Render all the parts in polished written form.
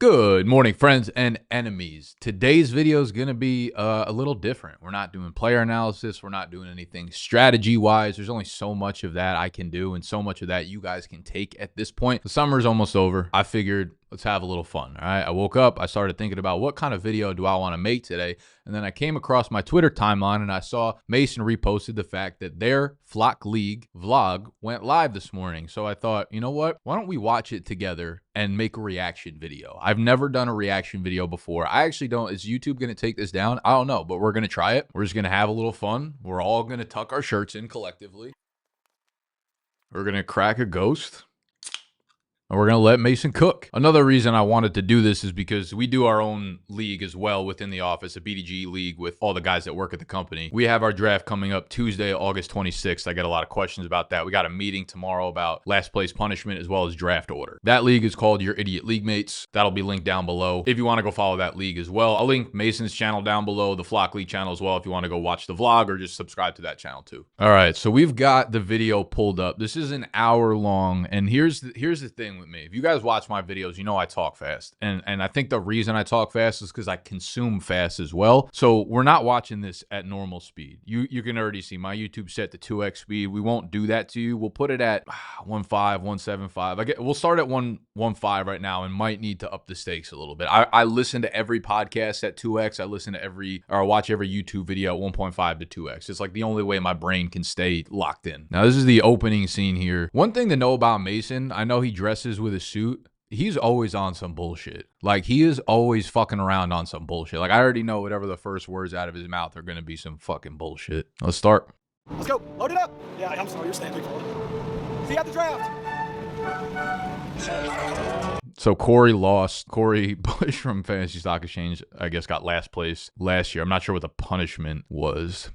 Good morning, friends and enemies. Today's video is going to be a little different. We're not doing player analysis. We're not doing anything strategy-wise. There's only so much of that I can do and so much of that you guys can take at this point. The summer's almost over. I figured let's have a little fun, all right? I woke up. I started thinking about what kind of video do I want to make today, and then I came across my Twitter timeline, and I saw Mason reposted the fact that their Flock League vlog went live this morning. So I thought, you know what? Why don't we watch it together and make a reaction video? I've never done a reaction video before. I actually don't. Is YouTube going to take this down? I don't know, but we're going to try it. We're just going to have a little fun. We're all going to tuck our shirts in collectively. We're going to crack a ghost. And we're going to let Mason cook. Another reason I wanted to do this is because we do our own league as well within the office, a BDGE league with all the guys that work at the company. We have our draft coming up Tuesday, August 26th. I get a lot of questions about that. We got a meeting tomorrow about last place punishment as well as draft order. That league is called Your Idiot Leaguemates. That'll be linked down below if you want to go follow that league as well. I'll link Mason's channel down below, the Flock League channel as well, if you want to go watch the vlog or just subscribe to that channel too. All right, so we've got the video pulled up. This is an hour long, and here's the thing with me. If you guys watch my videos, you know I talk fast, and I think the reason I talk fast is because I consume fast as well. So we're not watching this at normal speed. You can already see my YouTube set to 2x speed. We won't do that to you. We'll put it at 1.5, 1.75. We'll start at 1.15 right now, and might need to up the stakes a little bit. I listen to every podcast at 2x. I listen to watch every YouTube video at 1.5 to 2x. It's like the only way my brain can stay locked in. Now this is the opening scene here. One thing to know about Mason, I know he dresses with a suit. He's always on some bullshit. Like, he is always fucking around on some bullshit. Like, I already know whatever the first words out of his mouth are going to be some fucking bullshit. Let's start. Let's go. Load it up. Yeah, I'm sorry. You're standing. See you at the draft. So Corey lost. Corey Bush from Fantasy Stock Exchange, I guess, got last place last year. I'm not sure what the punishment was.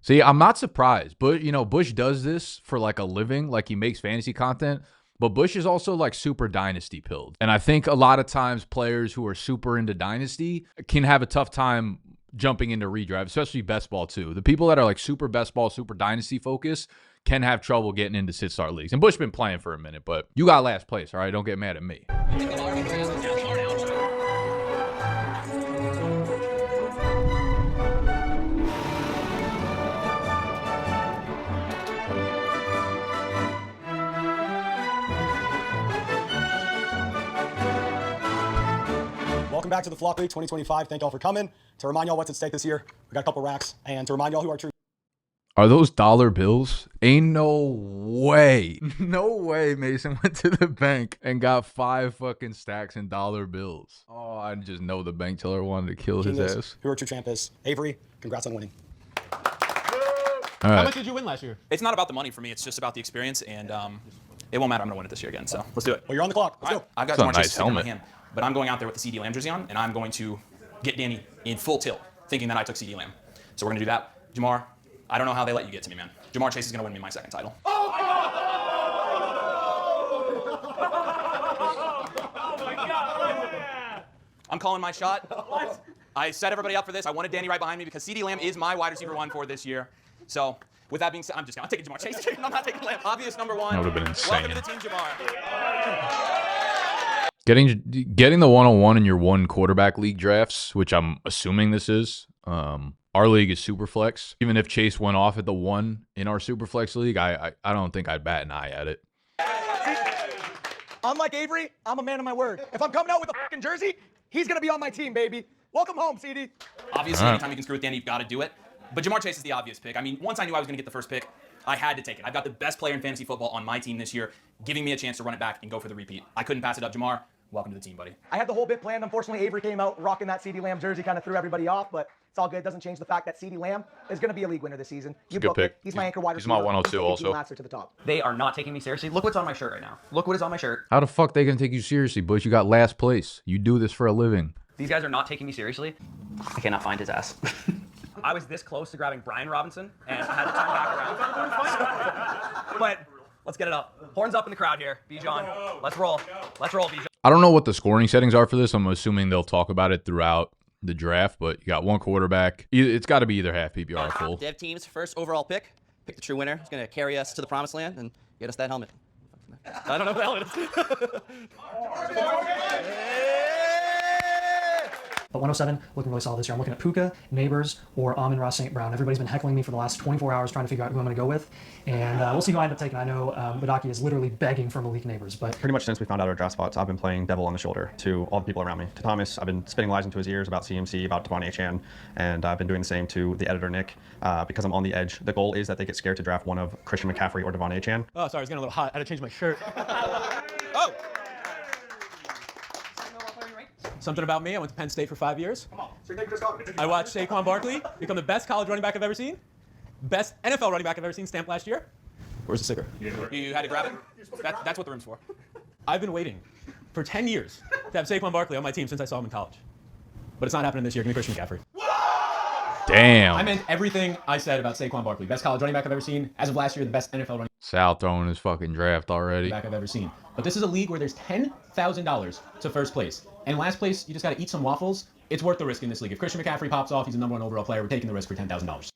See, I'm not surprised, but you know, Bush does this for like a living, like he makes fantasy content, but Bush is also like super dynasty pilled. And I think a lot of times players who are super into dynasty can have a tough time jumping into redraft, especially best ball too. The people that are like super best ball, super dynasty focused can have trouble getting into sit start leagues. And Bush been playing for a minute, but you got last place, all right? Don't get mad at me. Welcome back to the Flock League 2025. Thank y'all for coming. To remind y'all what's at stake this year, we got a couple racks. And to remind y'all who our true... Are those dollar bills? Ain't no way. No way Mason went to the bank and got 5 fucking stacks in dollar bills. Oh, I just know the bank teller wanted to kill his ass. Who our true champ is. Avery, congrats on winning. All right. How much did you win last year? It's not about the money for me. It's just about the experience, and it won't matter. I'm going to win it this year again, so let's do it. Well, you're on the clock. Let's go. I've got That's a Jamar nice Chase in my helmet. hand, but I'm going out there with the CD Lamb jersey on, and I'm going to get Danny in full tilt, thinking that I took CD Lamb. So we're going to do that. Jamar, I don't know how they let you get to me, man. Jamar Chase is going to win me my second title. Oh my God! I'm calling my shot. What? I set everybody up for this. I wanted Danny right behind me because CD Lamb is my wide receiver 1 for this year. So with that being said, I'm taking Jamar Chase. I'm not taking Lamb. Obvious number 1. That would have been insane. Welcome to the team, Jamar. Getting the 101 in your one quarterback league drafts, which I'm assuming this is. Our league is Superflex. Even if Chase went off at the 1 in our Superflex league, I don't think I'd bat an eye at it. Unlike Avery, I'm a man of my word. If I'm coming out with a fucking jersey, he's going to be on my team, baby. Welcome home, CD. Obviously, anytime you can screw with Danny, you've got to do it. But Jamar Chase is the obvious pick. I mean, once I knew I was going to get the first pick, I had to take it. I've got the best player in fantasy football on my team this year, giving me a chance to run it back and go for the repeat. I couldn't pass it up. Jamar, welcome to the team, buddy. I had the whole bit planned. Unfortunately, Avery came out rocking that CD Lamb jersey, kind of threw everybody off, but it's all good. It doesn't change the fact that CD Lamb is going to be a league winner this season. You good booked pick. it. He's my anchor wide receiver. He's my 102 also. Master to the top. They are not taking me seriously. Look what's on my shirt right now. Look what is on my shirt. How the fuck they gonna take you seriously, Bush? You got last place. You do this for a living. These guys are not taking me seriously. I cannot find his ass. I was this close to grabbing Brian Robinson, and I had to turn back around. But let's get it up. Horns up in the crowd here. Bijan, let's roll. Let's roll, Bijan. I don't know what the scoring settings are for this. I'm assuming they'll talk about it throughout the draft, but you got one quarterback. It's got to be either half PPR or full. Dev team's first overall pick. Pick the true winner. It's going to carry us to the promised land and get us that helmet. I don't know what the hell it is. But 107, looking really solid this year. I'm looking at Puka, Neighbors, or Amon-Ra St. Brown. Everybody's been heckling me for the last 24 hours trying to figure out who I'm going to go with. And we'll see who I end up taking. I know Badaki is literally begging for Malik Neighbors. But pretty much since we found out our draft spots, I've been playing devil on the shoulder to all the people around me. To Thomas, I've been spitting lies into his ears about CMC, about Devon Achane, and I've been doing the same to the editor, Nick, because I'm on the edge. The goal is that they get scared to draft one of Christian McCaffrey or Devon Achane. Oh, sorry, it's getting a little hot. I had to change my shirt. Oh! Something about me, I went to Penn State for 5 years. I watched Saquon Barkley become the best college running back I've ever seen. Best NFL running back I've ever seen, stamped last year. Where's the sticker? You had to grab it? That's what the room's for. I've been waiting for 10 years to have Saquon Barkley on my team since I saw him in college. But it's not happening this year. Give me Christian McCaffrey. Damn. I meant everything I said about Saquon Barkley. Best college running back I've ever seen. As of last year, the best NFL running Sal throwing his fucking draft already. back I've ever seen. But this is a league where there's $10,000 to first place. And last place, you just got to eat some waffles. It's worth the risk in this league. If Christian McCaffrey pops off, he's the #1 overall player. We're taking the risk for $10,000.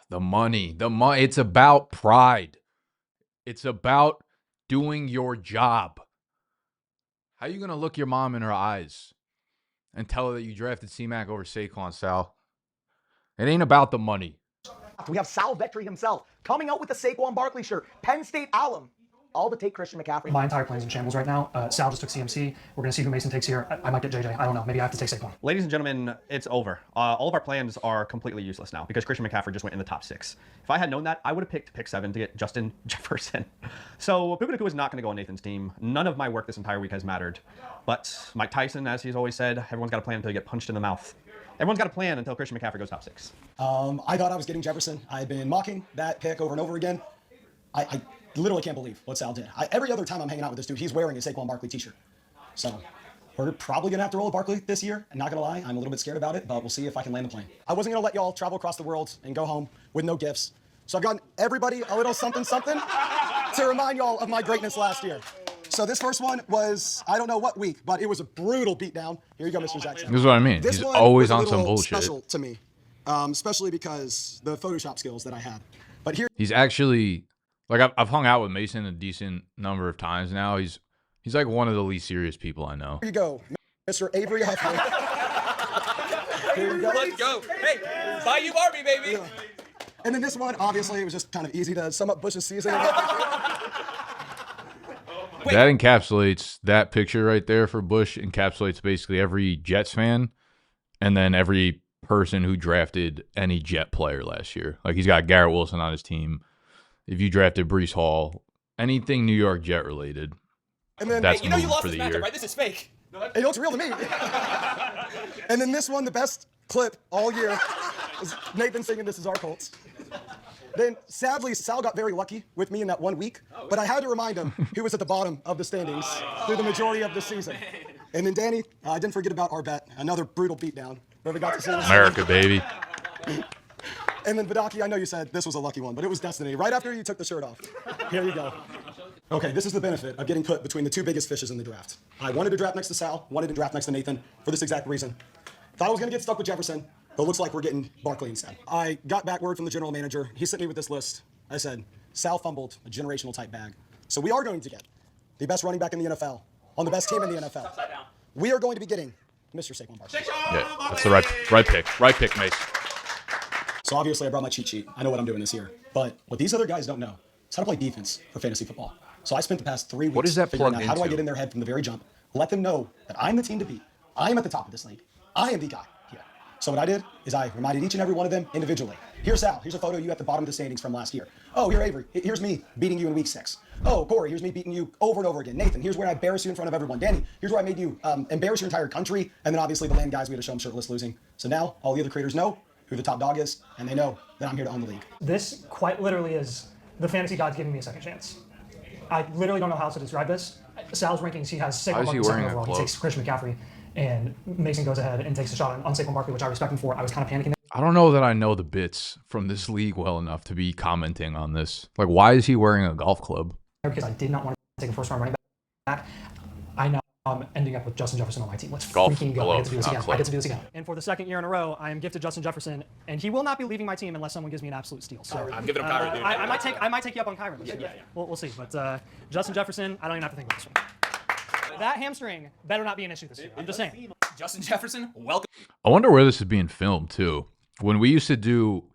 The money. It's about pride. It's about doing your job. How you going to look your mom in her eyes and tell her that you drafted C-Mac over Saquon, Sal? It ain't about the money. We have Sal Vetri himself coming out with the Saquon Barkley shirt. Penn State alum. All to take Christian McCaffrey. my entire plan's in shambles right now. Sal just took CMC. We're going to see who Mason takes here. I might get JJ. I don't know. Maybe I have to take Saquon. Ladies and gentlemen, it's over. All of our plans are completely useless now because Christian McCaffrey just went in the top 6. If I had known that, I would have picked pick 7 to get Justin Jefferson. So Puka is not going to go on Nathan's team. None of my work this entire week has mattered. But Mike Tyson, as he's always said, everyone's got a plan until you get punched in the mouth. Everyone's got a plan until Christian McCaffrey goes top 6. I thought I was getting Jefferson. I've been mocking that pick over and over again. I literally can't believe what Sal did. Every other time I'm hanging out with this dude, he's wearing a Saquon Barkley t-shirt. So we're probably going to have to roll with Barkley this year. I'm not going to lie. I'm a little bit scared about it, but we'll see if I can land the plane. I wasn't going to let y'all travel across the world and go home with no gifts. So I've gotten everybody a little something to remind y'all of my greatness last year. So this first one was, I don't know what week, but it was a brutal beatdown. Here you go, Mr. Jackson. This is what I mean. This He's one always was a on some little bullshit. special to me, especially because the Photoshop skills that I had. But here He's actually, like, I've hung out with Mason a decent number of times now. He's like one of the least serious people I know. you go, Mr. Avery Huffman. Here you go. Let's go. Hey, buy you Barbie, baby. Yeah. And then this one, obviously, it was just kind of easy to sum up Bush's season. That encapsulates, that picture right there for Bush encapsulates basically every Jets fan and then every person who drafted any Jet player last year. Like, he's got Garrett Wilson on his team. If you drafted Breece Hall, anything New York Jet related, And then, that's You know you moved lost for this the matchup, year. right? This is fake. it looks real to me. And then this one, the best clip all year, is Nathan singing "This Is Our Colts." Then, sadly, Sal got very lucky with me in that 1 week, but I had to remind him who was at the bottom of the standings through the majority of the season. And then Danny, I didn't forget about our bet, another brutal beatdown where we got to see this. America, baby. And then Badaki, I know you said this was a lucky one, but it was destiny. Right after you took the shirt off. Here you go. Okay, this is the benefit of getting put between the two biggest fishes in the draft. I wanted to draft next to Sal, wanted to draft next to Nathan for this exact reason. Thought I was going to get stuck with Jefferson, but looks like we're getting Barkley instead. I got back word from the general manager. He sent me with this list. I said, Sal fumbled a generational type bag. So we are going to get the best running back in the NFL on the best team in the NFL. We are going to be getting Mr. Saquon Barkley. Yeah, that's the right pick. Right pick, Mace. So obviously I brought my cheat sheet. I know what I'm doing this year. But what these other guys don't know is how to play defense for fantasy football. So I spent the past 3 weeks What is that figuring plugged out how do I into? get in their head from the very jump, let them know that I'm the team to beat. I am at the top of this league. I am the guy here. So what I did is I reminded each and every one of them individually. Here's Sal. Here's a photo of you at the bottom of the standings from last year. Oh, here Avery. Here's me beating you in week 6. Oh, Corey, here's me beating you over and over again. Nathan, here's where I embarrass you in front of everyone. Danny, here's where I made you embarrass your entire country. And then obviously the land guys, we had to show them shirtless losing. So now all the other creators know who the top dog is, and they know that I'm here to own the league. This quite literally is the fantasy gods giving me a second chance. I literally don't know how else to describe this. Sal's rankings, he has Saquon Why is he Barkley second wearing a overall. He glove? takes Christian McCaffrey, and Mason goes ahead and takes a shot on Saquon Barkley, which I respect him for. I was kind of panicking I don't know that I know the bits from this league well enough to be commenting on this. Like, why is he wearing a golf club? there because I did not want to take a first-round running back. I now ending up with Justin Jefferson on my team. Let's Golf freaking go. club, I get to do this not again. club. I get to do this again. And for the second year in a row, I am gifted Justin Jefferson, and he will not be leaving my team unless someone gives me an absolute steal. So I'm giving him Kyrie, dude. I might take you up on Kyrie. Yeah. We'll see. But Justin Jefferson, I don't even have to think about this one. That hamstring better not be an issue this year. I'm just saying. Justin Jefferson, welcome. I wonder where this is being filmed too. When we used to do,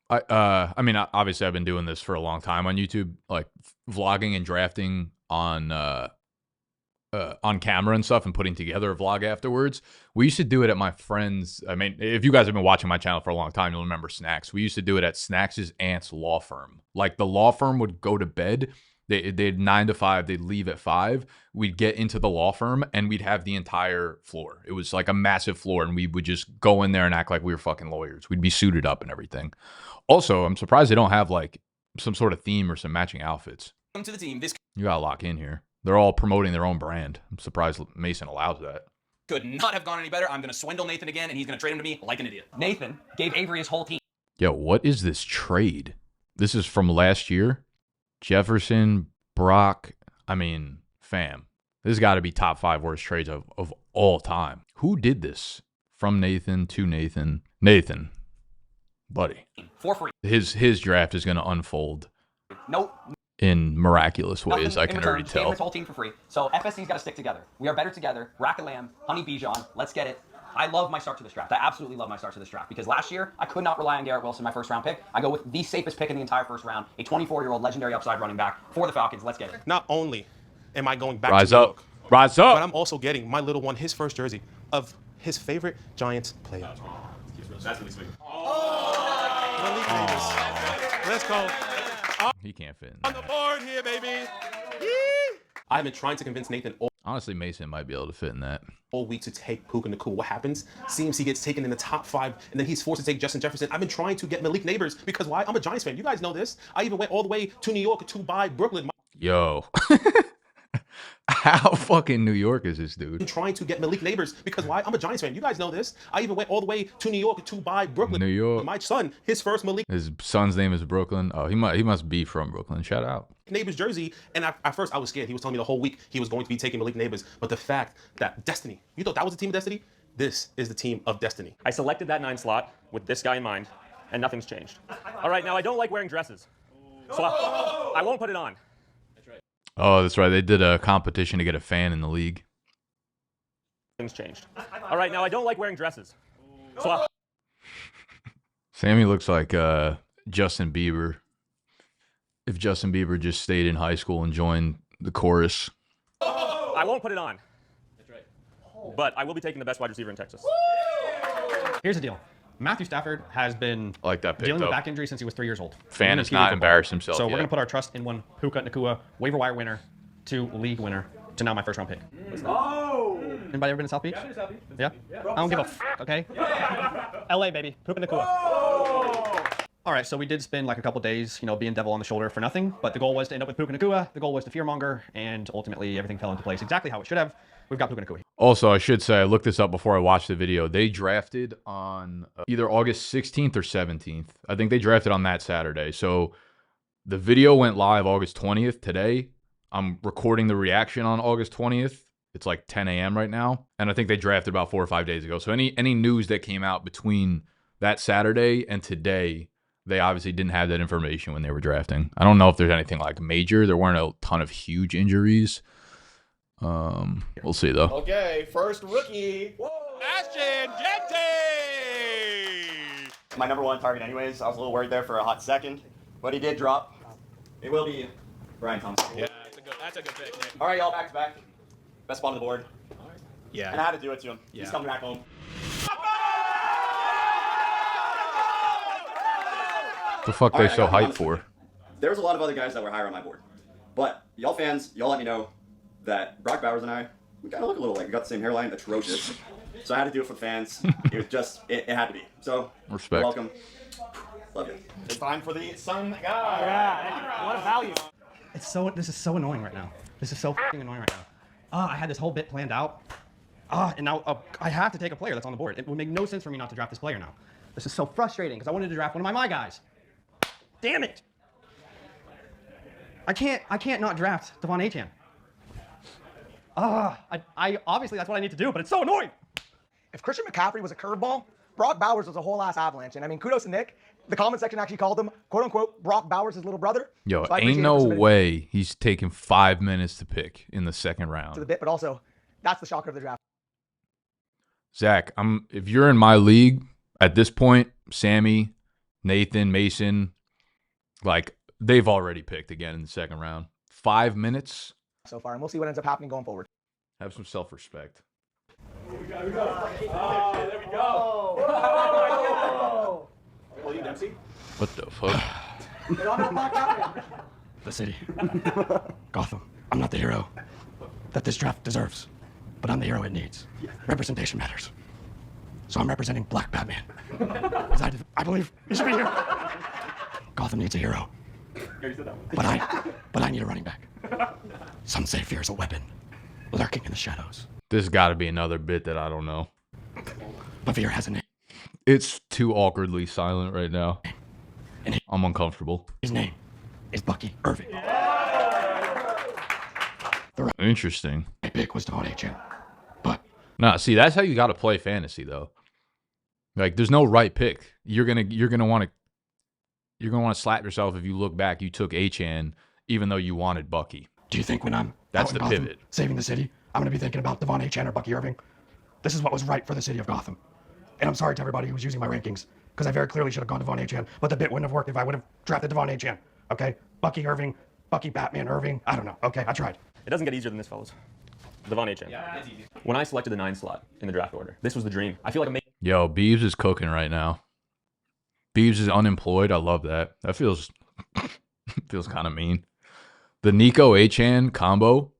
I mean, obviously I've been doing this for a long time on YouTube, like vlogging and drafting on camera and stuff, and putting together a vlog afterwards. We used to do it at my friend's. I mean, if you guys have been watching my channel for a long time, you'll remember Snacks. We used to do it at Snacks' aunt's law firm. Like the law firm would go to bed. They'd 9 to 5. They'd leave at 5. We'd get into the law firm and we'd have the entire floor. It was like a massive floor, and we would just go in there and act like we were fucking lawyers. We'd be suited up and everything. Also, I'm surprised they don't have like some sort of theme or some matching outfits. Welcome to the team. This You gotta lock in here. They're all promoting their own brand. I'm surprised Mason allows that. could not have gone any better. I'm going to swindle Nathan again, and he's going to trade him to me like an idiot. Nathan gave Avery his whole team. Yo, what is this trade? This is from last year. Jefferson, Brock. I mean, fam. This has got to be top 5 worst trades of all time. Who did this? From Nathan to Nathan. Nathan, buddy. For free. His draft is going to unfold Nope. in miraculous ways. Nothing I in can return. already Gave him tell. his whole team for free. So FSC's got to stick together. We are better together. Rack a lamb, honey Bijan. Let's get it. I love my start to this draft. I absolutely love my start to this draft because last year I could not rely on Garrett Wilson, my first round pick. I go with the safest pick in the entire first round, a 24-year-old legendary upside running back for the Falcons. Let's get it. Not only am I going back Rise to New up. York, Rise but up. I'm also getting my little one his first jersey of his favorite Giants player. That's really sweet. Malik Davis. Let's go. He can't fit in On that. the board here, baby. Yee! I've been trying to convince Nathan Honestly, Mason might be able to fit in that. all week to take Puka Nakua. What happens? Seems he gets taken in the top 5, and then he's forced to take Justin Jefferson. I've been trying to get Malik Neighbors because why? I'm a Giants fan. You guys know this. I even went all the way to New York to buy Brooklyn. Yo. How fucking New York is this dude? I'm trying to get Malik Neighbors because why? I'm a Giants fan. You guys know this. I even went all the way to New York to buy Brooklyn. New York. My son, his first Malik His son's name is Brooklyn. Oh, he must be from Brooklyn. Shout out. Neighbors jersey, and at first I was scared. He was telling me the whole week he was going to be taking Malik Neighbors, but the fact that Destiny, you thought that was the team of Destiny? This is the team of Destiny. I selected that 9 slot with this guy in mind, and nothing's changed. All right, now I don't like wearing dresses, so I won't put it on. Oh, that's right. They did a competition to get a fan in the league. Things changed. All right, now I don't like wearing dresses, so Sammy looks like Justin Bieber. If Justin Bieber just stayed in high school and joined the chorus. I won't put it on. That's right. But I will be taking the best wide receiver in Texas. Here's the deal. Matthew Stafford has been I like that pick, dealing with though. back injury since he was 3 years old. Fan He has repeated not football. embarrassed himself So we're yet. going to put our trust in one Puka Nakua, waiver wire winner, to league winner, to now my first round pick. Oh! Anybody ever been to South Beach? Yeah? I don't give a f, okay? LA, baby. Puka Nakua. All right, so we did spend like a couple days, being devil on the shoulder for nothing, but the goal was to end up with Puka Nakua. The goal was to fearmonger, and ultimately everything fell into place exactly how it should have. We've got Puka Nakua. Also, I should say, I looked this up before I watched the video. They drafted on either August 16th or 17th. I think they drafted on that Saturday. So the video went live August 20th today. I'm recording the reaction on August 20th. It's like 10 a.m. right now. And I think they drafted about 4 or 5 days ago. So any news that came out between that Saturday and today, they obviously didn't have that information when they were drafting. I don't know if there's anything like major. There weren't a ton of huge injuries. We'll see though. Okay, first rookie. Ashton Jeanty! My number 1 target anyways. I was a little worried there for a hot second, but he did drop. It will be Brian Thomas. Yeah, that's a good pick, Nick. All right, y'all, back to back. Best spot on the board. Yeah. And I had to do it to him. He's coming back home. The fuck All they right, I so gotta be hyped honest with for? There was a lot of other guys that were higher on my board. But y'all fans, y'all let me know that Brock Bowers and I, we kind of look a little like we got the same hairline, atrocious. So I had to do it for the fans. It was just, it had to be. So, Respect. you're welcome. Love you. It's time for the sun guy. What a value. This is so annoying right now. This is so fucking annoying right now. I had this whole bit planned out. And now I have to take a player that's on the board. It would make no sense for me not to draft this player now. This is so frustrating because I wanted to draft one of my guys. Damn it! I can't not draft Devon Achane. I obviously that's what I need to do, but it's so annoying. If Christian McCaffrey was a curveball, Brock Bowers was a whole ass avalanche. And I mean, kudos to Nick. The comment section actually called him, quote unquote, Brock Bowers' little brother. Yo, So I ain't appreciate no him for submitting way he's taking 5 minutes to pick in the second to the round. bit, but also that's the shocker of the draft. Zach, if you're in my league at this point, Sammy, Nathan, Mason, like they've already picked again in the second round. 5 minutes. So far, and we'll see what ends up happening going forward. Have some self-respect. There we go. What the fuck? The city. Gotham. I'm not the hero that this draft deserves, but I'm the hero it needs. Representation matters. So I'm representing Black Batman. 'Cause I believe he should be here. Gotham needs a hero. But I need a running back. Some say fear is a weapon, lurking in the shadows. This got to be another bit that I don't know. But fear has a name. It's too awkwardly silent right now. I'm uncomfortable. His name is Bucky Irving. Interesting. My pick was Devon Achane. Nah, see, that's how you got to play fantasy, though. Like, there's no right pick. You're gonna want to slap yourself if you look back. You took Achane, even though you wanted Bucky. Do you think when I'm That's out the in Gotham pivot. saving the city, I'm going to be thinking about Devon Achane or Bucky Irving? This is what was right for the city of Gotham. And I'm sorry to everybody who was using my rankings, because I very clearly should have gone Devon Achane, but the bit wouldn't have worked if I would have drafted Devon Achane. Okay? Bucky Irving, Bucky Batman Irving, I don't know. Okay, I tried. It doesn't get easier than this, fellas. Devon Achane. Yeah, it's easy. When I selected the 9 slot in the draft order, this was the dream. I feel like I'm making... Yo, Beebs is cooking right now. Beebs is unemployed. I love that. That feels kind of mean. The Nico Achane combo,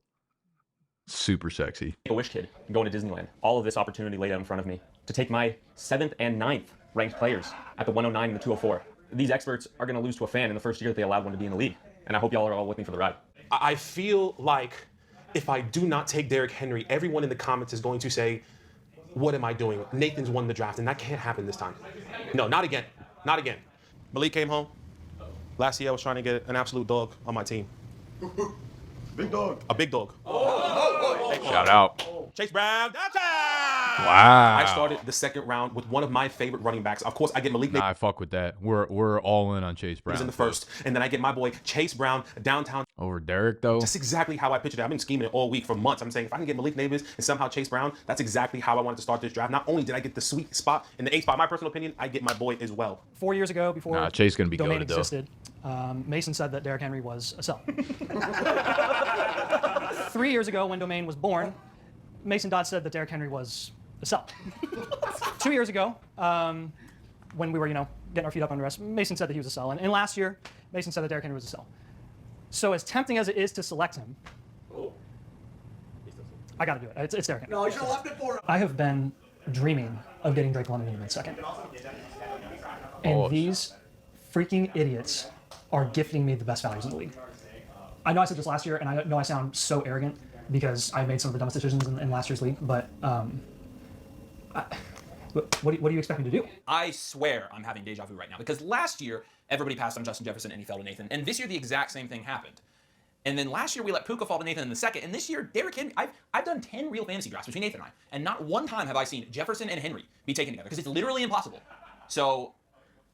super sexy. a wish kid going to Disneyland. All of this opportunity laid out in front of me to take my 7th and 9th ranked players at the 109 and the 204. These experts are going to lose to a fan in the first year that they allowed one to be in the league. And I hope y'all are all with me for the ride. I feel like if I do not take Derrick Henry, everyone in the comments is going to say, what am I doing? Nathan's won the draft, and that can't happen this time. No, not again. Not again. Malik came home. Last year I was trying to get an absolute dog on my team. Big dog. A big dog. Shout out. Chase Brown. Wow. I started the second round with one of my favorite running backs. Of course, I get Malik Nah, I fuck with that. We're all in on Chase Brown. in the first, and then I get my boy Chase Brown downtown. Over Derrick, though? That's exactly how I pictured it. I've been scheming it all week for months. I'm saying if I can get Malik Neighbors and somehow Chase Brown, that's exactly how I wanted to start this draft. Not only did I get the sweet spot in the 8th spot, in my personal opinion, I get my boy as well. 4 years ago, before Nah, Chase gonna be domain goated, though. existed, Mason said that Derrick Henry was a sell. 3 years ago, when domain was born, Mason Dodd said that Derrick Henry was a sell. 2 years ago, when we were, getting our feet up under us, Mason said that he was a sell. And last year, Mason said that Derrick Henry was a sell. So as tempting as it is to select him, I got to do it. It's Derrick Henry. No, you should have left it for him. I have been dreaming of getting Drake London in mid-second. And these freaking idiots are gifting me the best values in the league. I know I said this last year, and I know I sound so arrogant because I made some of the dumbest decisions in last year's league, but what do you expect me to do? I swear I'm having deja vu right now because last year everybody passed on Justin Jefferson and he fell to Nathan, and this year the exact same thing happened. And then last year we let Puka fall to Nathan in the second, and this year Derrick Henry. I've done 10 real fantasy drafts between Nathan and I, and not one time have I seen Jefferson and Henry be taken together because it's literally impossible. So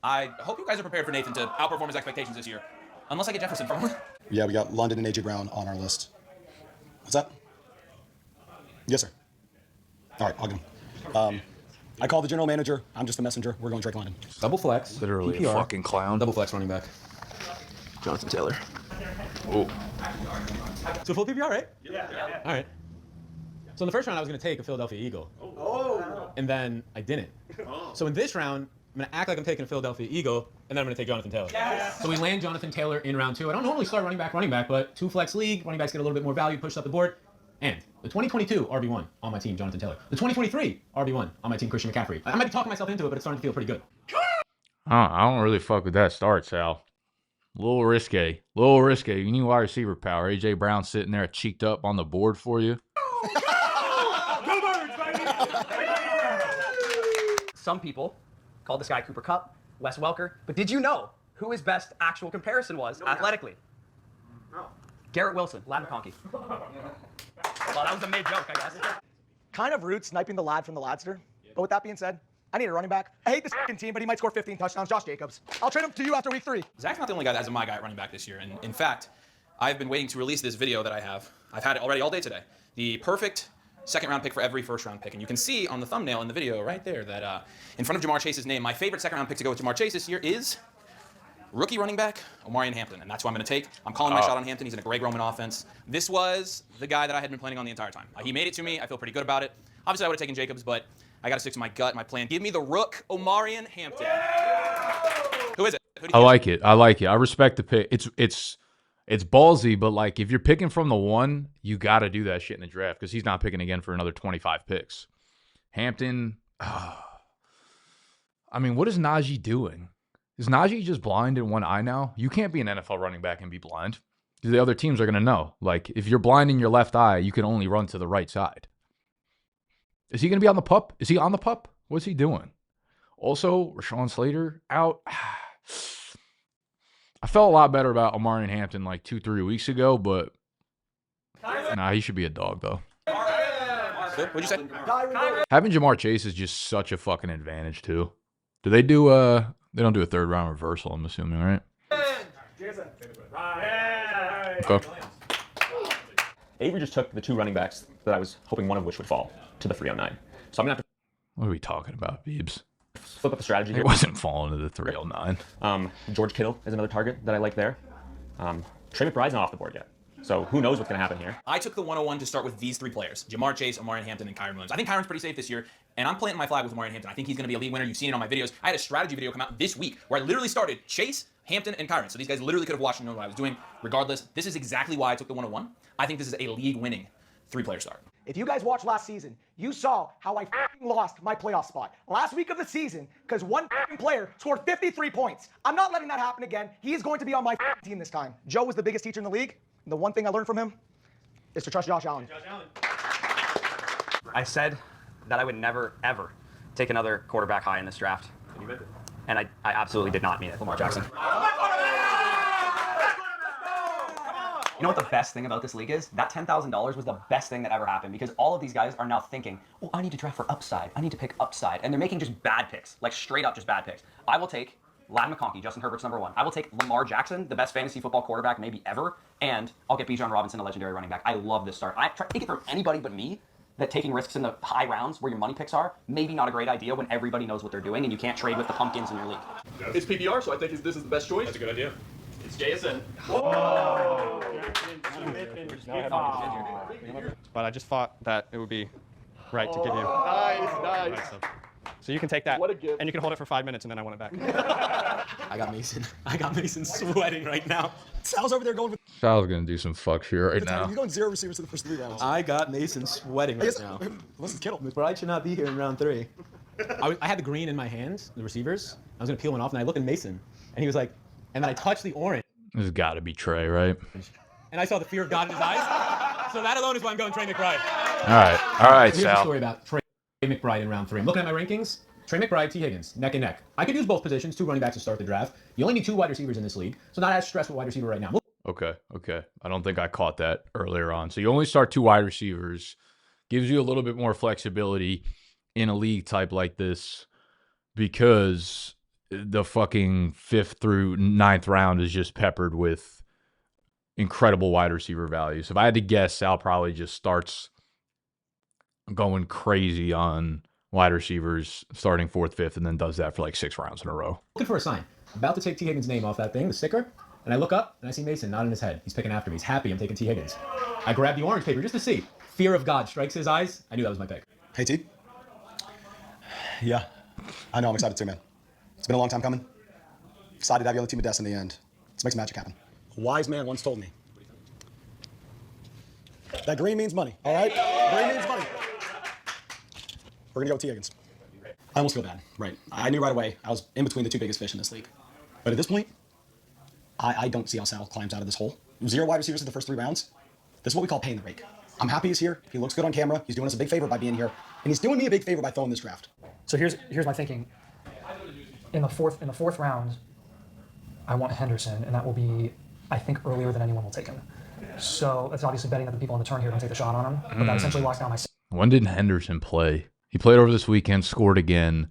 I hope you guys are prepared for Nathan to outperform his expectations this year, unless I get Jefferson from him. Yeah, we got London and AJ Brown on our list. What's that? Yes, sir. All right, I'll get him. I call the general manager. I'm just the messenger. We're going Drake London. Double flex. Literally PPR, a fucking clown. Double flex running back. Jonathan Taylor. Oh. So full PPR, right? Yeah. All right. So in the first round, I was going to take a Philadelphia Eagle. Oh. And then I didn't. So in this round, I'm going to act like I'm taking a Philadelphia Eagle, and then I'm going to take Jonathan Taylor. Yes. So we land Jonathan Taylor in round 2. I don't normally start running back, but 2 flex league, running backs get a little bit more value pushed up the board. And the 2022 RB1 on my team, Jonathan Taylor. The 2023 RB1 on my team, Christian McCaffrey. I might be talking myself into it, but it's starting to feel pretty good. I don't really fuck with that start, Sal. A little risque. You need wide receiver power. AJ Brown sitting there cheeked up on the board for you. Some people called this guy Cooper Kupp, Wes Welker, but did you know who his best actual comparison was athletically? Garrett Wilson, Lad McConkey. Well, that was a mid-joke, I guess. Kind of rude sniping the lad from the Ladster. But with that being said, I need a running back. I hate this fucking team, but he might score 15 touchdowns. Josh Jacobs. I'll trade him to you after week 3. Zach's not the only guy that has a my guy at running back this year. And in fact, I've been waiting to release this video that I have. I've had it already all day today. The perfect second round pick for every first round pick. And you can see on the thumbnail in the video right there that in front of Jamar Chase's name, my favorite second round pick to go with Jamar Chase this year is rookie running back Omarion Hampton. And that's who I'm going to take. I'm calling my shot on Hampton. He's in a Greg Roman offense. This was the guy that I had been planning on the entire time. He made it to me. I feel pretty good about it. Obviously, I would have taken Jacobs, but I got to stick to my gut, my plan. Give me the rook, Omarion Hampton. Who is it? I like it. I like it. I respect the pick. It's ballsy, but like if you're picking from the 1, you got to do that shit in the draft because he's not picking again for another 25 picks. Hampton, I mean, what is Najee doing? Is Najee just blind in one eye now? You can't be an NFL running back and be blind. The other teams are going to know. Like if you're blind in your left eye, you can only run to the right side. Is he going to be on the pup? Is he on the pup? What's he doing? Also, Rashawn Slater out. I felt a lot better about Omarion Hampton like 2-3 weeks ago, but nah, he should be a dog though. What'd you say? Having Jamar Chase is just such a fucking advantage too. Do they do they don't do a third round reversal, I'm assuming, right? Okay. Avery just took the 2 running backs that I was hoping one of which would fall to the 309. So I'm going to have to What are we talking about, Beebs? flip up the strategy here. It wasn't falling to the 309. George Kittle is another target that I like there. Trey McBride's not off the board yet. So who knows what's going to happen here. I took the 101 to start with these 3 players, Jamar Chase, Omarion Hampton, and Kyron Williams. I think Kyron's pretty safe this year, and I'm planting my flag with Omarion Hampton. I think he's going to be a league winner. You've seen it on my videos. I had a strategy video come out this week where I literally started Chase, Hampton, and Kyron. So these guys literally could have watched and known what I was doing. Regardless, this is exactly why I took the 101. I think this is a league-winning 3-player start. If you guys watched last season, you saw how I lost my playoff spot last week of the season because one player scored 53 points. I'm not letting that happen again. He is going to be on my team this time. Joe was the biggest teacher in the league. And the one thing I learned from him is to trust Josh Allen. I said that I would never, ever take another quarterback high in this draft. And I absolutely did not mean it. Lamar Jackson. You know what the best thing about this league is? That $10,000 was the best thing that ever happened because all of these guys are now thinking, oh, I need to draft for upside. I need to pick upside. And they're making just bad picks, like straight up just bad picks. I will take Lad McConkey, Justin Herbert's #1. I will take Lamar Jackson, the best fantasy football quarterback maybe ever, and I'll get Bijan Robinson, a legendary running back. I love this start. I try to take it from anybody but me that taking risks in the high rounds where your money picks are, maybe not a great idea when everybody knows what they're doing and you can't trade with the pumpkins in your league. It's PPR, so I think this is the best choice. That's a good idea. It's Jason. But I just thought that it would be right to give you. Nice. So you can take that, What a gift. and you can hold it for 5 minutes, and then I want it back. I got Mason sweating right now. Sal's over there going with Sal's going to do some fuck shit right now. You're going 0 receivers to the first 3 rounds. I got Mason sweating right now. Listen, Kittle. McBride should not be here in round 3. I had the green in my hands, the receivers. I was going to peel one off, and I looked at Mason, and he was like, and then I touched the orange. This has got to be Trey, right? And I saw the fear of God in his eyes. So that alone is why I'm going Trey McBride. All right, Here's Sal. the story about Trey McBride in round 3. I'm looking at my rankings. Trey McBride, T. Higgins, neck and neck. I could use both positions, 2 running backs to start the draft. You only need 2 wide receivers in this league, so not as stressed with wide receiver right now. Okay. I don't think I caught that earlier on. So you only start 2 wide receivers. Gives you a little bit more flexibility in a league type like this because the fucking 5th through 9th round is just peppered with incredible wide receiver value. So if I had to guess, Sal probably just starts going crazy on wide receivers starting 4th, 5th, and then does that for like 6 rounds in a row. Looking for a sign. About to take T. Higgins' name off that thing, the sticker, and I look up and I see Mason nodding his head. He's picking after me. He's happy I'm taking T. Higgins. I grab the orange paper just to see. Fear of God strikes his eyes. I knew that was my pick. Hey, T. Yeah. I know, I'm excited too, man. It's been a long time coming. Excited to have you on the team of destiny in the end. Let's make some magic happen. A wise man once told me that green means money, all right? Green means money. We're going to go with T. Higgins. I almost feel bad, right? I knew right away I was in between the 2 biggest fish in this league. But at this point, I don't see how Sal climbs out of this hole. 0 wide receivers in the first 3 rounds. This is what we call paying the rake. I'm happy he's here. He looks good on camera. He's doing us a big favor by being here. And he's doing me a big favor by throwing this draft. So here's my thinking. In the fourth round, I want Henderson, and that will be, I think, earlier than anyone will take him. So that's obviously betting that the people on the turn here don't take the shot on him. But that essentially locks down my. When did Henderson play? He played over this weekend, scored again.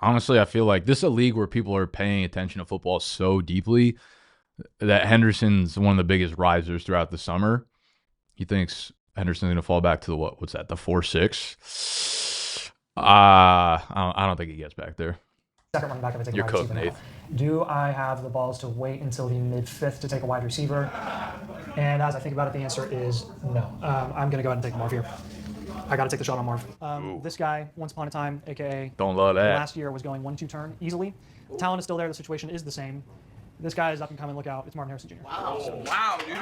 Honestly, I feel like this is a league where people are paying attention to football so deeply that Henderson's one of the biggest risers throughout the summer. He thinks Henderson's going to fall back to the what's that? The 4-6. I don't think he gets back there. Second running back if I take You're a wide cooked, receiver Nate. now. Do I have the balls to wait until the mid-5th to take a wide receiver? And as I think about it, the answer is no. I'm going to go ahead and take Marv here. I got to take the shot on Marv. This guy, once upon a time, a.k.a. Don't love that. last year, was going 1-2 turn easily. The talent is still there. The situation is the same. This guy is up and coming. Look out. It's Marvin Harrison Jr. Wow, dude.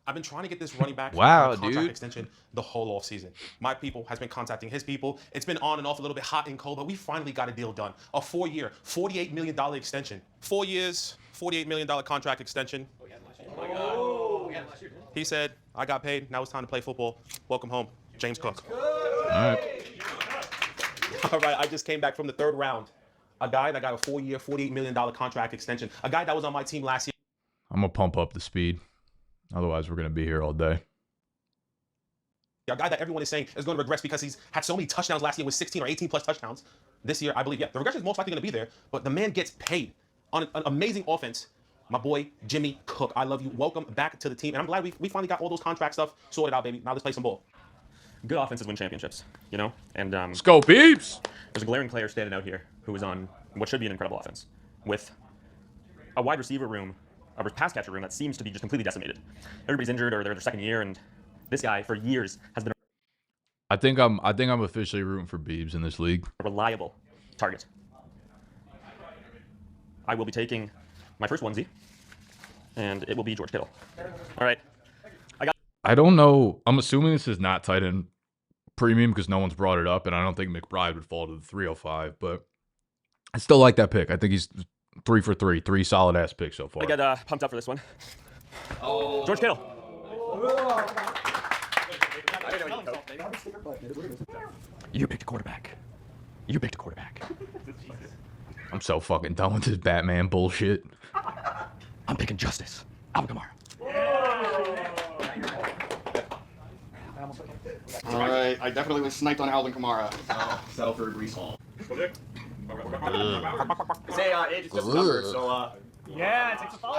I've been trying to get this running back Wow, contract dude. extension the whole off season. My people has been contacting his people. It's been on and off a little bit hot and cold, but we finally got a deal done. A 4-year, $48 million extension. 4 years, $48 million contract extension. He said, I got paid. Now it's time to play football. Welcome home, James Cook. All right. All right, I just came back from the 3rd round. A guy that got a 4-year, $48 million contract extension. A guy that was on my team last year. I'm going to pump up the speed. Otherwise, we're going to be here all day. A guy that everyone is saying is going to regress because he's had so many touchdowns last year with 16 or 18 plus touchdowns. This year, I believe, the regression is most likely going to be there, but the man gets paid on an amazing offense. My boy, Jimmy Cook, I love you. Welcome back to the team. And I'm glad we finally got all those contract stuff sorted out, baby. Now let's play some ball. Good offenses win championships, you know? And Let's go, Beeps! there's a glaring player standing out here who is on what should be an incredible offense with a wide receiver room, a pass catcher room that seems to be just completely decimated. Everybody's injured or they're their 2nd year, and this guy for years has been I think I'm officially rooting for Beebs in this league. a reliable target. I will be taking my first onesie, and it will be George Kittle. All right. I don't know. I'm assuming this is not tight end premium because no one's brought it up, and I don't think McBride would fall to the 305, but I still like that pick. I think he's 3 for 3. 3 solid-ass picks so far. I got pumped up for this one. George Kittle. You picked a quarterback. You picked a quarterback. I'm so fucking done with this Batman bullshit. I'm picking Justice. Alvin Kamara. All right, I definitely was sniped on Alvin Kamara. Settle for Brees Hall. Say, age is just a number, so, Yeah, take the follow.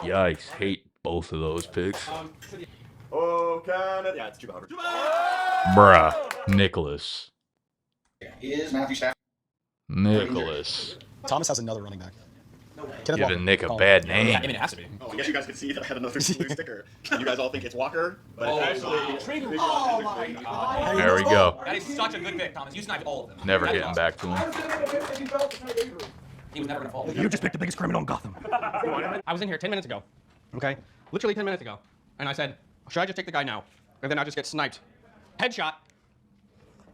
Yikes. Hate both of those picks. Oh, Canada. Yeah, it's Chuba Hubbard. Bruh. Nicholas. Is Matthew Stafford. Nicholas. Thomas has another running back. Giving Nick a bad name. Yeah, I mean, it has to be. Oh, I guess you guys could see that I had another blue sticker. You guys all think it's Walker, but it's actually. Oh my God. There we go. That is such a good pick, Thomas. You sniped all of them. Never That is getting awesome. back to him. He was never going to fall. You just picked the biggest criminal in Gotham. I was in here 10 minutes ago. Okay? Literally 10 minutes ago. And I said, should I just take the guy now? And then I just get sniped. Headshot.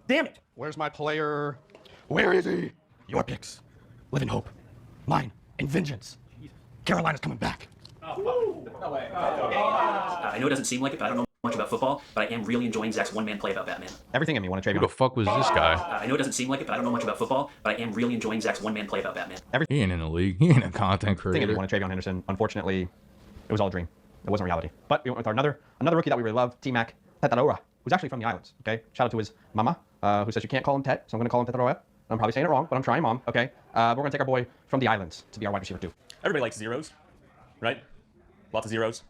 Damn it. Where's my player? Where is he? Your picks. Live in hope. Mine in vengeance. Carolina's coming back. I know it doesn't seem like it, but I don't know much about football, but I am really enjoying Zach's one-man play about Batman. Everything in me want to trade Who the fuck was this guy? I know it doesn't seem like it, but I don't know much about football, but I am really enjoying Zach's one-man play about Batman. He ain't in the league. He ain't a content Everything in me creator. want to trade on Henderson. Unfortunately, it was all a dream. It wasn't reality. But we went with our another rookie that we really love, T-Mac Tetaroa, who's actually from the islands. Okay? Shout out to his mama, who says you can't call him Tet, so I'm going to call him Tetaroa. I'm probably saying it wrong, but I'm trying, Mom. Okay? We're going to take our boy from the islands to be our wide receiver too. Everybody likes zeros, right? Lots of zeros.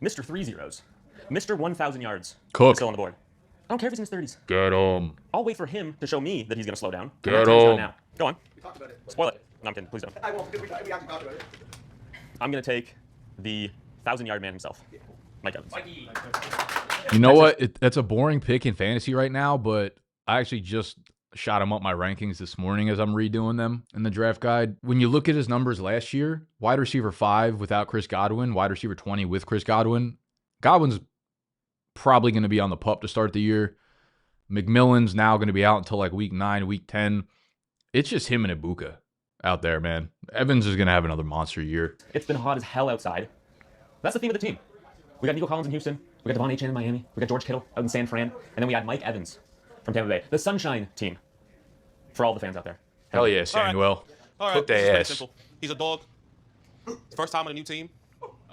Mr. 3 zeros. Mr. 1,000 yards. Cook. Is still on the board. I don't care if he's in his 30s. Get him. I'll wait for him to show me that he's going to slow down. Get I'm not telling you him. now. Go on. We talked about it. Spoil it. No, I'm kidding. Please don't. I won't, because we actually talked about it. I'm going to take the 1,000-yard man himself, Mike Evans. You know what? That's a boring pick in fantasy right now, but I actually just shot him up my rankings this morning as I'm redoing them in the draft guide. When you look at his numbers last year, wide receiver 5 without Chris Godwin, wide receiver 20 with Chris Godwin. Godwin's probably going to be on the pup to start the year. McMillan's now going to be out until like week 9, week 10. It's just him and Puka out there, man. Evans is going to have another monster year. It's been hot as hell outside. That's the theme of the team. We got Nico Collins in Houston. We got Devon Achane in Miami. We got George Kittle out in San Fran. And then we got Mike Evans from Tampa Bay. The Sunshine Team. For all the fans out there. Hell yeah, Samuel. All right. Cook This is their very ass. simple. He's a dog. First time on a new team.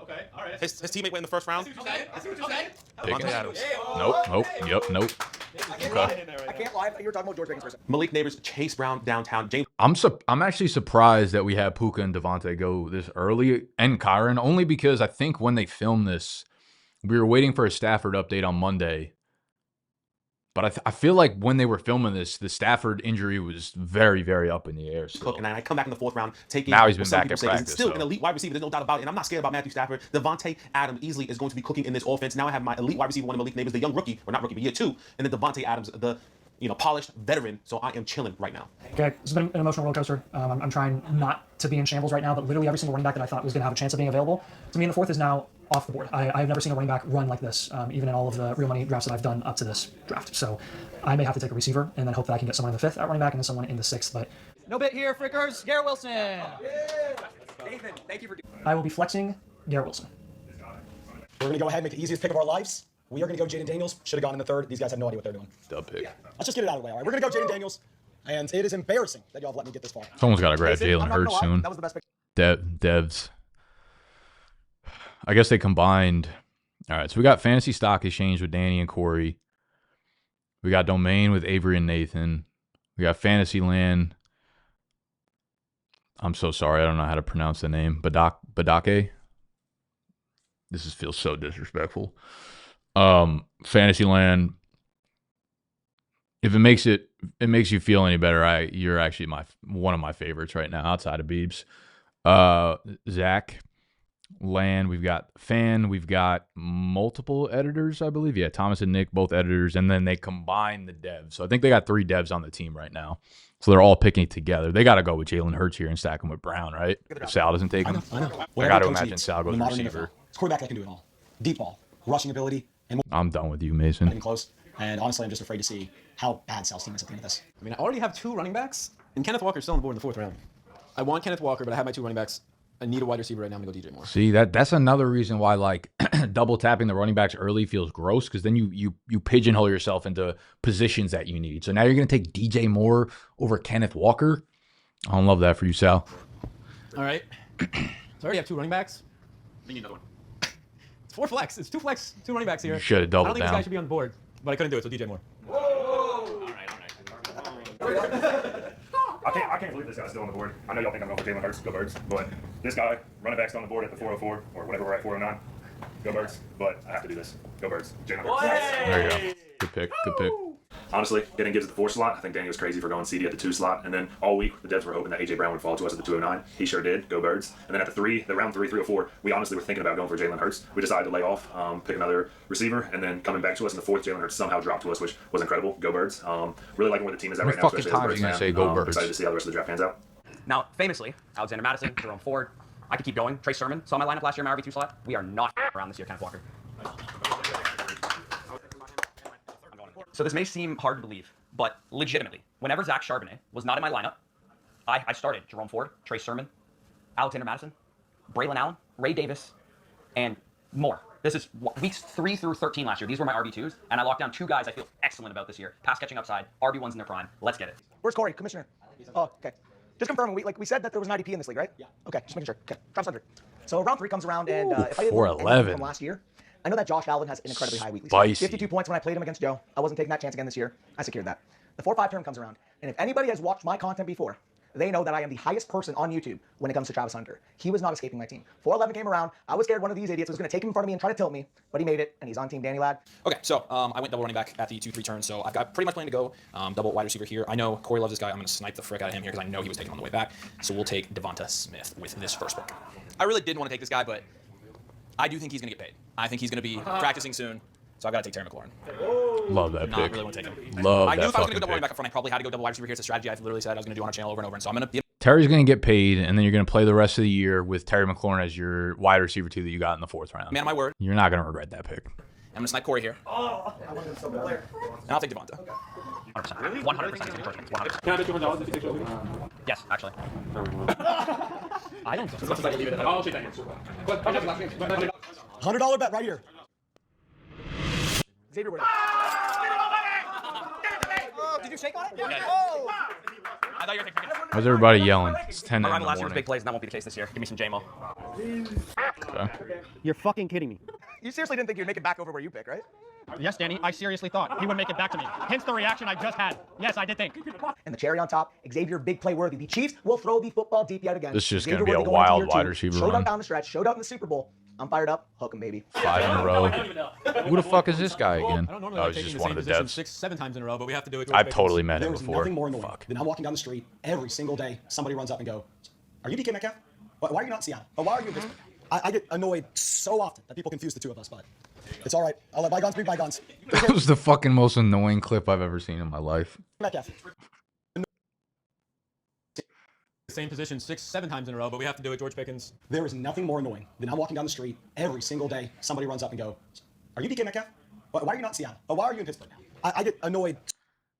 Okay, all right. His teammate went in the first round. Pickens. Adams. Nope. Yep. Nope. Okay. I can't lie. You were talking about George Pickens first. Malik Neighbors, Chase Brown downtown. James. I'm actually surprised that we had Puka and Devontae go this early, and Kyron, only because I think when they filmed this, we were waiting for a Stafford update on Monday. But I feel like when they were filming this, the Stafford injury was very, very up in the air. Cook, and I come back in the 4th round, taking now he's been what some back people at say practice. is still an So. elite wide receiver. There's no doubt about it. And I'm not scared about Matthew Stafford. Devontae Adams easily is going to be cooking in this offense. Now I have my elite wide receiver, one of Malik Neighbors, the young rookie, or not rookie, but year 2, and then Devontae Adams, the polished veteran. So I am chilling right now. Okay, it's been an emotional roller coaster. I'm trying not to be in shambles right now, but literally every single running back that I thought was going to have a chance of being available to me in the 4th is now off the board. I've never seen a running back run like this, even in all of the real money drafts that I've done up to this draft. So I may have to take a receiver and then hope that I can get someone in the 5th at running back and then someone in the 6th. But No bit here, Frickers. Garrett Wilson. Nathan, thank you for. I will be flexing Garrett Wilson. We're going to go ahead and make the easiest pick of our lives. We are going to go Jaden Daniels. Should have gone in the 3rd. These guys have no idea what they're doing. Dub pick. Let's just get it out of the way. All right, we're going to go Jaden Daniels. And it is embarrassing that y'all have let me get this far. Someone's got to grab Jason, Jalen I'm not gonna Hurts lie, soon. That was the best pick. Devs. I guess they combined. All right, so we got Fantasy Stock Exchange with Danny and Corey. We got Domain with Avery and Nathan. We got Fantasyland. I'm so sorry. I don't know how to pronounce the name. Badake. Feels so disrespectful. Fantasyland. If it makes you feel any better, you're actually one of my favorites right now outside of Beebs. Zach, Land, we've got Fan, we've got multiple editors, I believe. Yeah, Thomas and Nick, both editors, and then they combine the devs. So I think they got 3 devs on the team right now. So they're all picking it together. They got to go with Jalen Hurts here and stack him with Brown, right? If Sal doesn't take him, I know. I got to imagine Sal goes receiver. It's quarterback that can do it all. Deep ball, rushing ability, and I'm done with you, Mason. getting close. And honestly, I'm just afraid to see how bad Sal's team is at the end of this. I mean, I already have 2 running backs, and Kenneth Walker's still on the board in the 4th round. I want Kenneth Walker, but I have my 2 running backs. I need a wide receiver right now. I'm going to go DJ Moore. See, that's another reason why like double tapping the running backs early feels gross, because then you pigeonhole yourself into positions that you need. So now you're going to take DJ Moore over Kenneth Walker. I don't love that for you, Sal. All right. So I already have 2 running backs. We need another one. It's 4 flex. It's 2 flex, 2 running backs here. You should have I doubled don't think down. this guy should be on the board, but I couldn't do it, so DJ Moore. I can't believe this guy's still on the board. I know y'all think I'm going for Jalen Hurts, go Birds, but this guy, running back's on the board at the 404, or whatever we're at, 409, go Birds, but I have to do this. Go Birds. Jalen Hurts. There you go. Good pick. Good pick. Honestly, getting gives at the 4 slot. I think Danny was crazy for going CD at the 2 slot, and then all week the devs were hoping that AJ Brown would fall to us at the 209. He sure did. Go Birds. And then at the round 304, we honestly were thinking about going for Jalen Hurts. We decided to lay off, pick another receiver, and then coming back to us in the 4th, Jalen Hurts somehow dropped to us, which was incredible. Go Birds. Really liking where the team is at right now. How many fucking times are you gonna say go Birds? Excited to see how the rest of the draft pans out. Now, famously, Alexander Madison, Jerome Ford. I could keep going. Trey Sermon saw my lineup last year in my RB2 slot. We are not around this year, Kenneth Walker. So this may seem hard to believe, but legitimately, whenever Zach Charbonnet was not in my lineup, I started Jerome Ford, Trey Sermon, Alexander Madison, Braylon Allen, Ray Davis, and more. This is weeks 3 through 13 last year. These were my RB2s, and I locked down 2 guys I feel excellent about this year. Pass catching upside, RB1s in their prime. Let's get it. Where's Corey, commissioner? Oh, okay. Just confirming. We said that there was an IDP in this league, right? Yeah. Okay, just making sure. Okay, Travis Hunter. So round 3 comes around, and if I didn't look at anything 411. from last year, I know that Josh Allen has an incredibly high weekly Spicy. score. 52 points when I played him against Joe. I wasn't taking that chance again this year. I secured that. The 4-5 term comes around, and if anybody has watched my content before, they know that I am the highest person on YouTube when it comes to Travis Hunter. He was not escaping my team. 4-11 came around. I was scared one of these idiots was going to take him in front of me and try to tilt me, but he made it, and he's on Team Danny Ladd. Okay, so I went double running back at the 2-3 turn, so I've got pretty much planned to go double wide receiver here. I know Corey loves this guy. I'm going to snipe the frick out of him here because I know he was taking him on the way back. So we'll take Devonta Smith with this first pick. I really didn't want to take this guy, but I do think he's going to get paid. I think he's going to be practicing soon, so I've got to take Terry McLaurin. Love that Not pick. really want to take him. Love I knew that if I was going to fucking go double running pick. back up front, I probably had to go double wide receiver here. It's a strategy I've literally said I was going to do on our channel over and over, and so I'm going to be. Terry's going to get paid, and then you're going to play the rest of the year with Terry McLaurin as your wide receiver 2 that you got in the 4th round. Man of my word. You're not going to regret that pick. I'm going to snipe Corey here. Oh, I wanted him so bad. And I'll take Devonta. 100%. 100%. 100%. Can I bet $200 if you take over? Yes, actually. I don't think Let's leave it at that. I'll take that answer. But I'll take last name. $100 bet right here. Xavier Wood. Did you shake on it? Oh! thought you were taking it. Why's everybody yelling? It's 10 My in rival the last year was morning. big plays, and that won't be the case this year. Give me some JMO. Okay. You're fucking kidding me. You seriously didn't think you'd make it back over where you pick, right? Yes, Danny, I seriously thought he would make it back to me. Hence the reaction I just had. Yes, I did think. And the cherry on top, Xavier big play worthy. The Chiefs will throw the football deep yet again. This is just Xavier gonna be a Worthy going into wild year wide two. receiver Showed run. up down the stretch, showed up in the Super Bowl. I'm fired up. Hook 'em, baby. 5 in a row. Who the fuck is this guy again? I don't normally Oh, like he's taking just the one same of the position devs. 6, 7 times in a row, but we have to do it. I've totally met There him is before. nothing more annoying than I'm walking down the street every single day. Somebody runs up and go, "Are you DK Metcalf? Why are you not in Seattle? Or why are you in Pittsburgh?" I get annoyed so often that people confuse the two of us, but it's all right. I'll let bygones be bygones. That was the fucking most annoying clip I've ever seen in my life. Metcalf. Same position 6, 7 times in a row, but we have to do it. George Pickens. There is nothing more annoying than I'm walking down the street every single day. Somebody runs up and go, "Are you DK Metcalf? Why are you not in Seattle? Or why are you in Pittsburgh?" I get annoyed.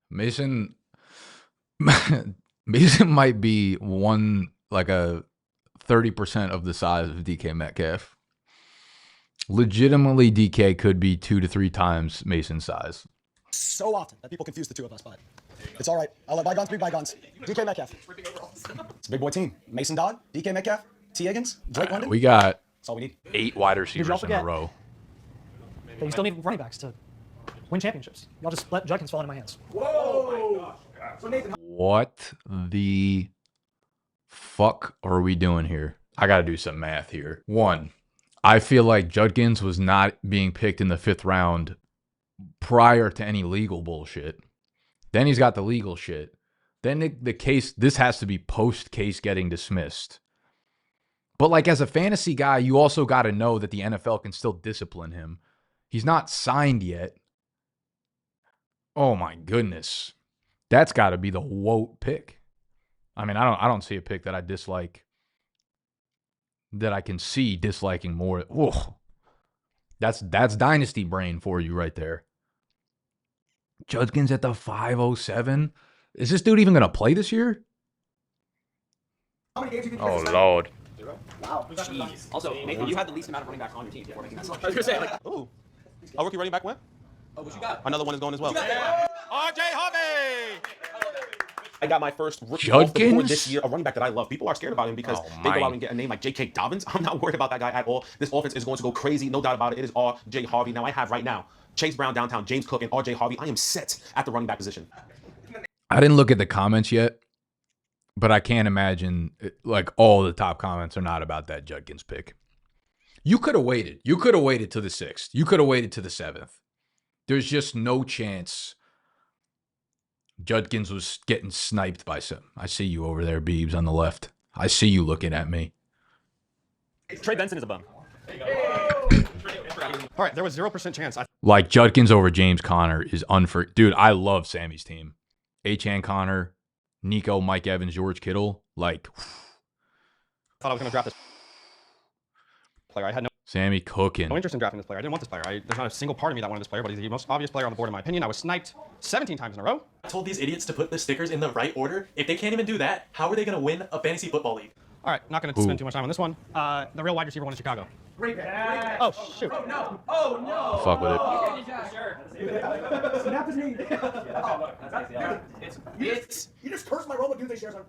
Mason Mason might be like a 30% of the size of DK Metcalf. Legitimately, DK could be 2 to 3 times Mason's size. So often that people confuse the two of us, but it's all right. I'll let bygones be bygones. DK Metcalf. It's a big boy team. Mason Dodd, DK Metcalf, T. Higgins, Drake London. We got That's all we need. 8 wide y'all receivers in a forget? row. But you still need running backs to win championships. Y'all just let Judkins fall into my hands. What the fuck are we doing here? I got to do some math here. 1, I feel like Judkins was not being picked in the 5th round prior to any legal bullshit. Then he's got the legal shit. Then the case, this has to be post case getting dismissed. But like as a fantasy guy, you also got to know that the NFL can still discipline him. He's not signed yet. Oh my goodness. That's got to be the woke pick. I mean, I don't see a pick that I dislike, that I can see disliking more. Whoa. That's dynasty brain for you right there. Judkins at the 507. Is this dude even going to play this year? Oh, Lord. Wow. Jeez. Also, Nathan, you had the least amount of running backs on your team before making that selection. I was gonna say, like, ooh, a rookie running back went. Oh, what you got? Another one is going as well. R.J. Harvey! I got my first rookie Judkins? off the board this year, a running back that I love. People are scared about him because they go out and get a name like J.K. Dobbins. I'm not worried about that guy at all. This offense is going to go crazy, no doubt about it. It is R.J. Harvey. Now I have right now Chase Brown downtown, James Cook, and R.J. Harvey. I am set at the running back position. I didn't look at the comments yet, but I can't imagine like all the top comments are not about that Judkins pick. You could have waited. You could have waited to the 6th. You could have waited to the 7th. There's just no chance Judkins was getting sniped by some. I see you over there, Beebs, on the left. I see you looking at me. Trey Benson is a bum. All right, there was 0% chance. Like Judkins over James Conner is Dude, I love Sammy's team. H.N. Conner, Nico, Mike Evans, George Kittle. Like, thought I was going to draft this player. I had no Sammy cooking. interest in drafting this player. I didn't want this player. There's not a single part of me that wanted this player, but he's the most obvious player on the board in my opinion. I was sniped 17 times in a row. I told these idiots to put the stickers in the right order. If they can't even do that, how are they going to win a fantasy football league? All right, not going to spend too much time on this one. The real wide receiver one in Chicago. Oh, shoot. Oh, no. Oh, no. Fuck with it. You just cursed my Roma Dude shares on.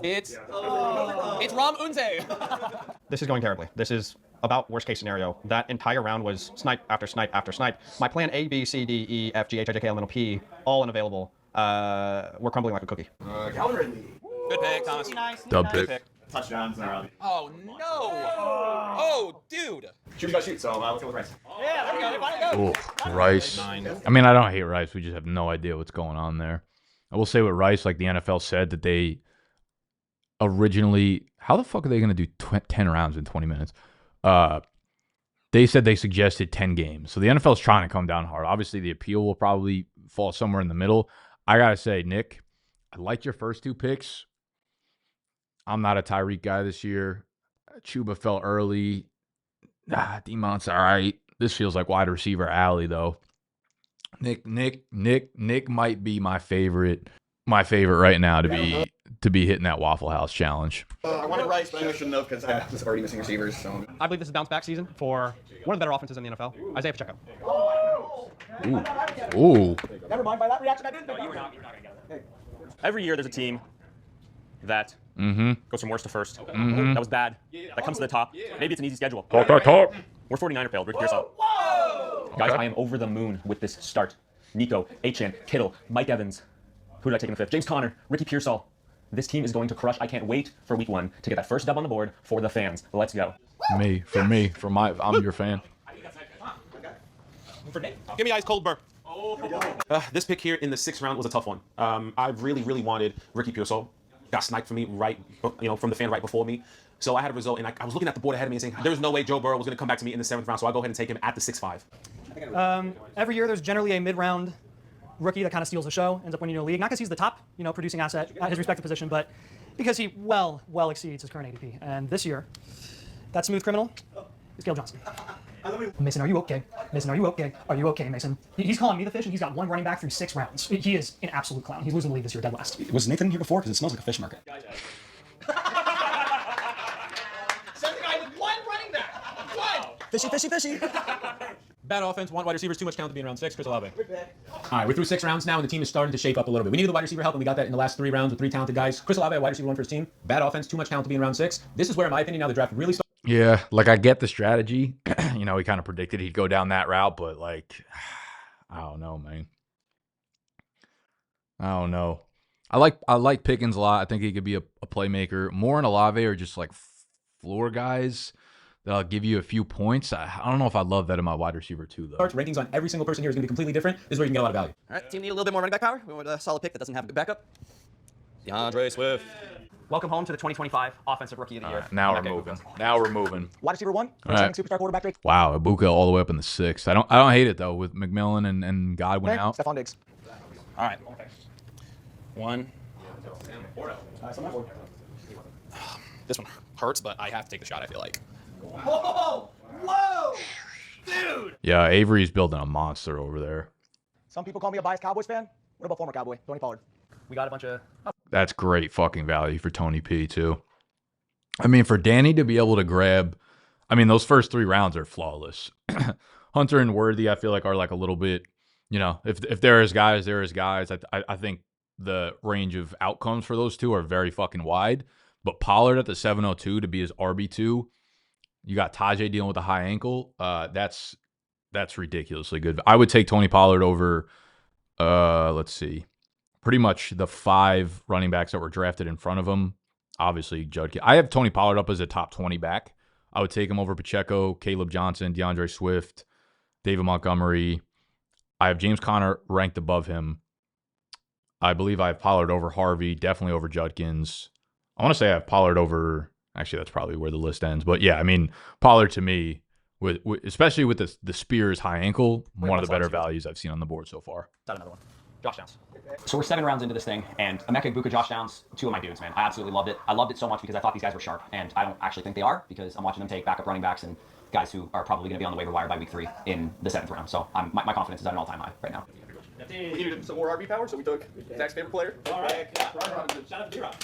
It's Ram Unze. This is going terribly. This is about worst case scenario. That entire round was snipe after snipe after snipe. My plan A, B, C, D, E, F, G, H, I, J, K, L, M, N, O, P, all unavailable. We're crumbling like a cookie. Good pick, Thomas. Dub Good pick. Touchdowns in our rally. Oh, no. Oh, dude. Shoot, guys, shoot. So let's go with Rice. Yeah, there we go. Ooh, Rice. I mean, I don't hate Rice. We just have no idea what's going on there. I will say with Rice, like the NFL said that they originally, how the fuck are they going to do 10 rounds in 20 minutes? They said they suggested 10 games. So the NFL is trying to come down hard. Obviously, the appeal will probably fall somewhere in the middle. I got to say, Nick, I liked your first 2 picks. I'm not a Tyreek guy this year. Chuba fell early. D-Mont's all right. This feels like wide receiver alley, though. Nick might be my favorite right now to be hitting that Waffle House challenge. I wanted Rice, but I shouldn't have because I was already missing receivers. So I believe this is a bounce back season for one of the better offenses in the NFL. Isaiah Pacheco. Ooh. Never mind. By that reaction, I didn't think you were not. Every year there's a team that goes from worst to first. Mm-hmm. That was bad. That comes to the top. Maybe it's an easy schedule. Talk that talk. We're 49er failed. Ricky Pearsall. Guys, I am over the moon with this start. Nico, Achan, Kittle, Mike Evans. Who did I take in the 5th? James Conner, Ricky Pearsall. This team is going to crush. I can't wait for week 1 to get that first dub on the board for the fans. Let's go. I'm your fan. Give me ice cold burr. This pick here in the 6th round was a tough one. I really wanted Ricky Pearsall. Got sniped for me from the fan right before me. So I had a result, and I was looking at the board ahead of me and saying, there's no way Joe Burrow was going to come back to me in the 7th round, so I'll go ahead and take him at the 6-5. Every year there's generally a mid-round rookie that kind of steals the show, ends up winning a league. Not because he's the top, producing asset at his respective position, but because he well exceeds his current ADP. And this year, that smooth criminal is Caleb Johnson. Mason, are you okay? Mason, are you okay? Are you okay, Mason? He's calling me the fish, and he's got 1 running back through 6 rounds. He is an absolute clown. He's losing the league this year, dead last. Was Nathan here before? Because it smells like a fish market. Fishy. Bad offense, 1 wide receivers, too much talent to be in round 6. Chris Olave. All right, we're through 6 rounds now, and the team is starting to shape up a little bit. We needed the wide receiver help, and we got that in the last 3 rounds with 3 talented guys. Chris Olave, a wide receiver 1 for his team. Bad offense, too much talent to be in round 6. This is where, in my opinion, now the draft really starts. Yeah, like I get the strategy. He kind of predicted he'd go down that route, but like, I don't know, man. I don't know. I like Pickens a lot. I think he could be a playmaker. Moore and Olave are just like floor guys that'll give you a few points. I don't know if I love that in my wide receiver too, though. Rankings on every single person here is going to be completely different. This is where you can get a lot of value. All right, team need a little bit more running back power. We want a solid pick that doesn't have a good backup. DeAndre Swift. Welcome home to the 2025 Offensive Rookie of the Year. Now we're moving. Wide receiver 1, Right. superstar quarterback Drake. Wow, Puka all the way up in the 6th. I don't hate it though with McMillan and Godwin out. Stephon Diggs. All right. 1. This one hurts, but I have to take the shot, I feel like. Whoa, dude. Yeah, Avery's building a monster over there. Some people call me a biased Cowboys fan. What about former Cowboy, Tony Pollard? We got a bunch of... That's great fucking value for Tony P too. I mean, for Danny to be able to grab, those first 3 rounds are flawless. Hunter and Worthy, I feel like are like a little bit, if there is guys, there is guys. I think the range of outcomes for those 2 are very fucking wide. But Pollard at the 702 to be his RB2, you got Tajay dealing with a high ankle. That's ridiculously good. I would take Tony Pollard over, let's see, pretty much the 5 running backs that were drafted in front of him. Obviously, Judd. I have Tony Pollard up as a top 20 back. I would take him over Pacheco, Caleb Johnson, DeAndre Swift, David Montgomery. I have James Conner ranked above him. I believe I have Pollard over Harvey, definitely over Judkins. I want to say I have Pollard over. Actually, that's probably where the list ends. But yeah, Pollard to me, with especially with the Spears high ankle, one of the better values I've seen on the board so far. Got another one. Josh Downs. So we're 7 rounds into this thing, and Emeka Egbuka, Josh Downs, 2 of my dudes, man. I absolutely loved it. I loved it so much because I thought these guys were sharp, and I don't actually think they are because I'm watching them take backup running backs and guys who are probably going to be on the waiver wire by week 3 in the 7th round. So my confidence is at an all-time high right now. We needed some more RB power, so we took Zach's favorite player. All right. Shout out to D-Rob.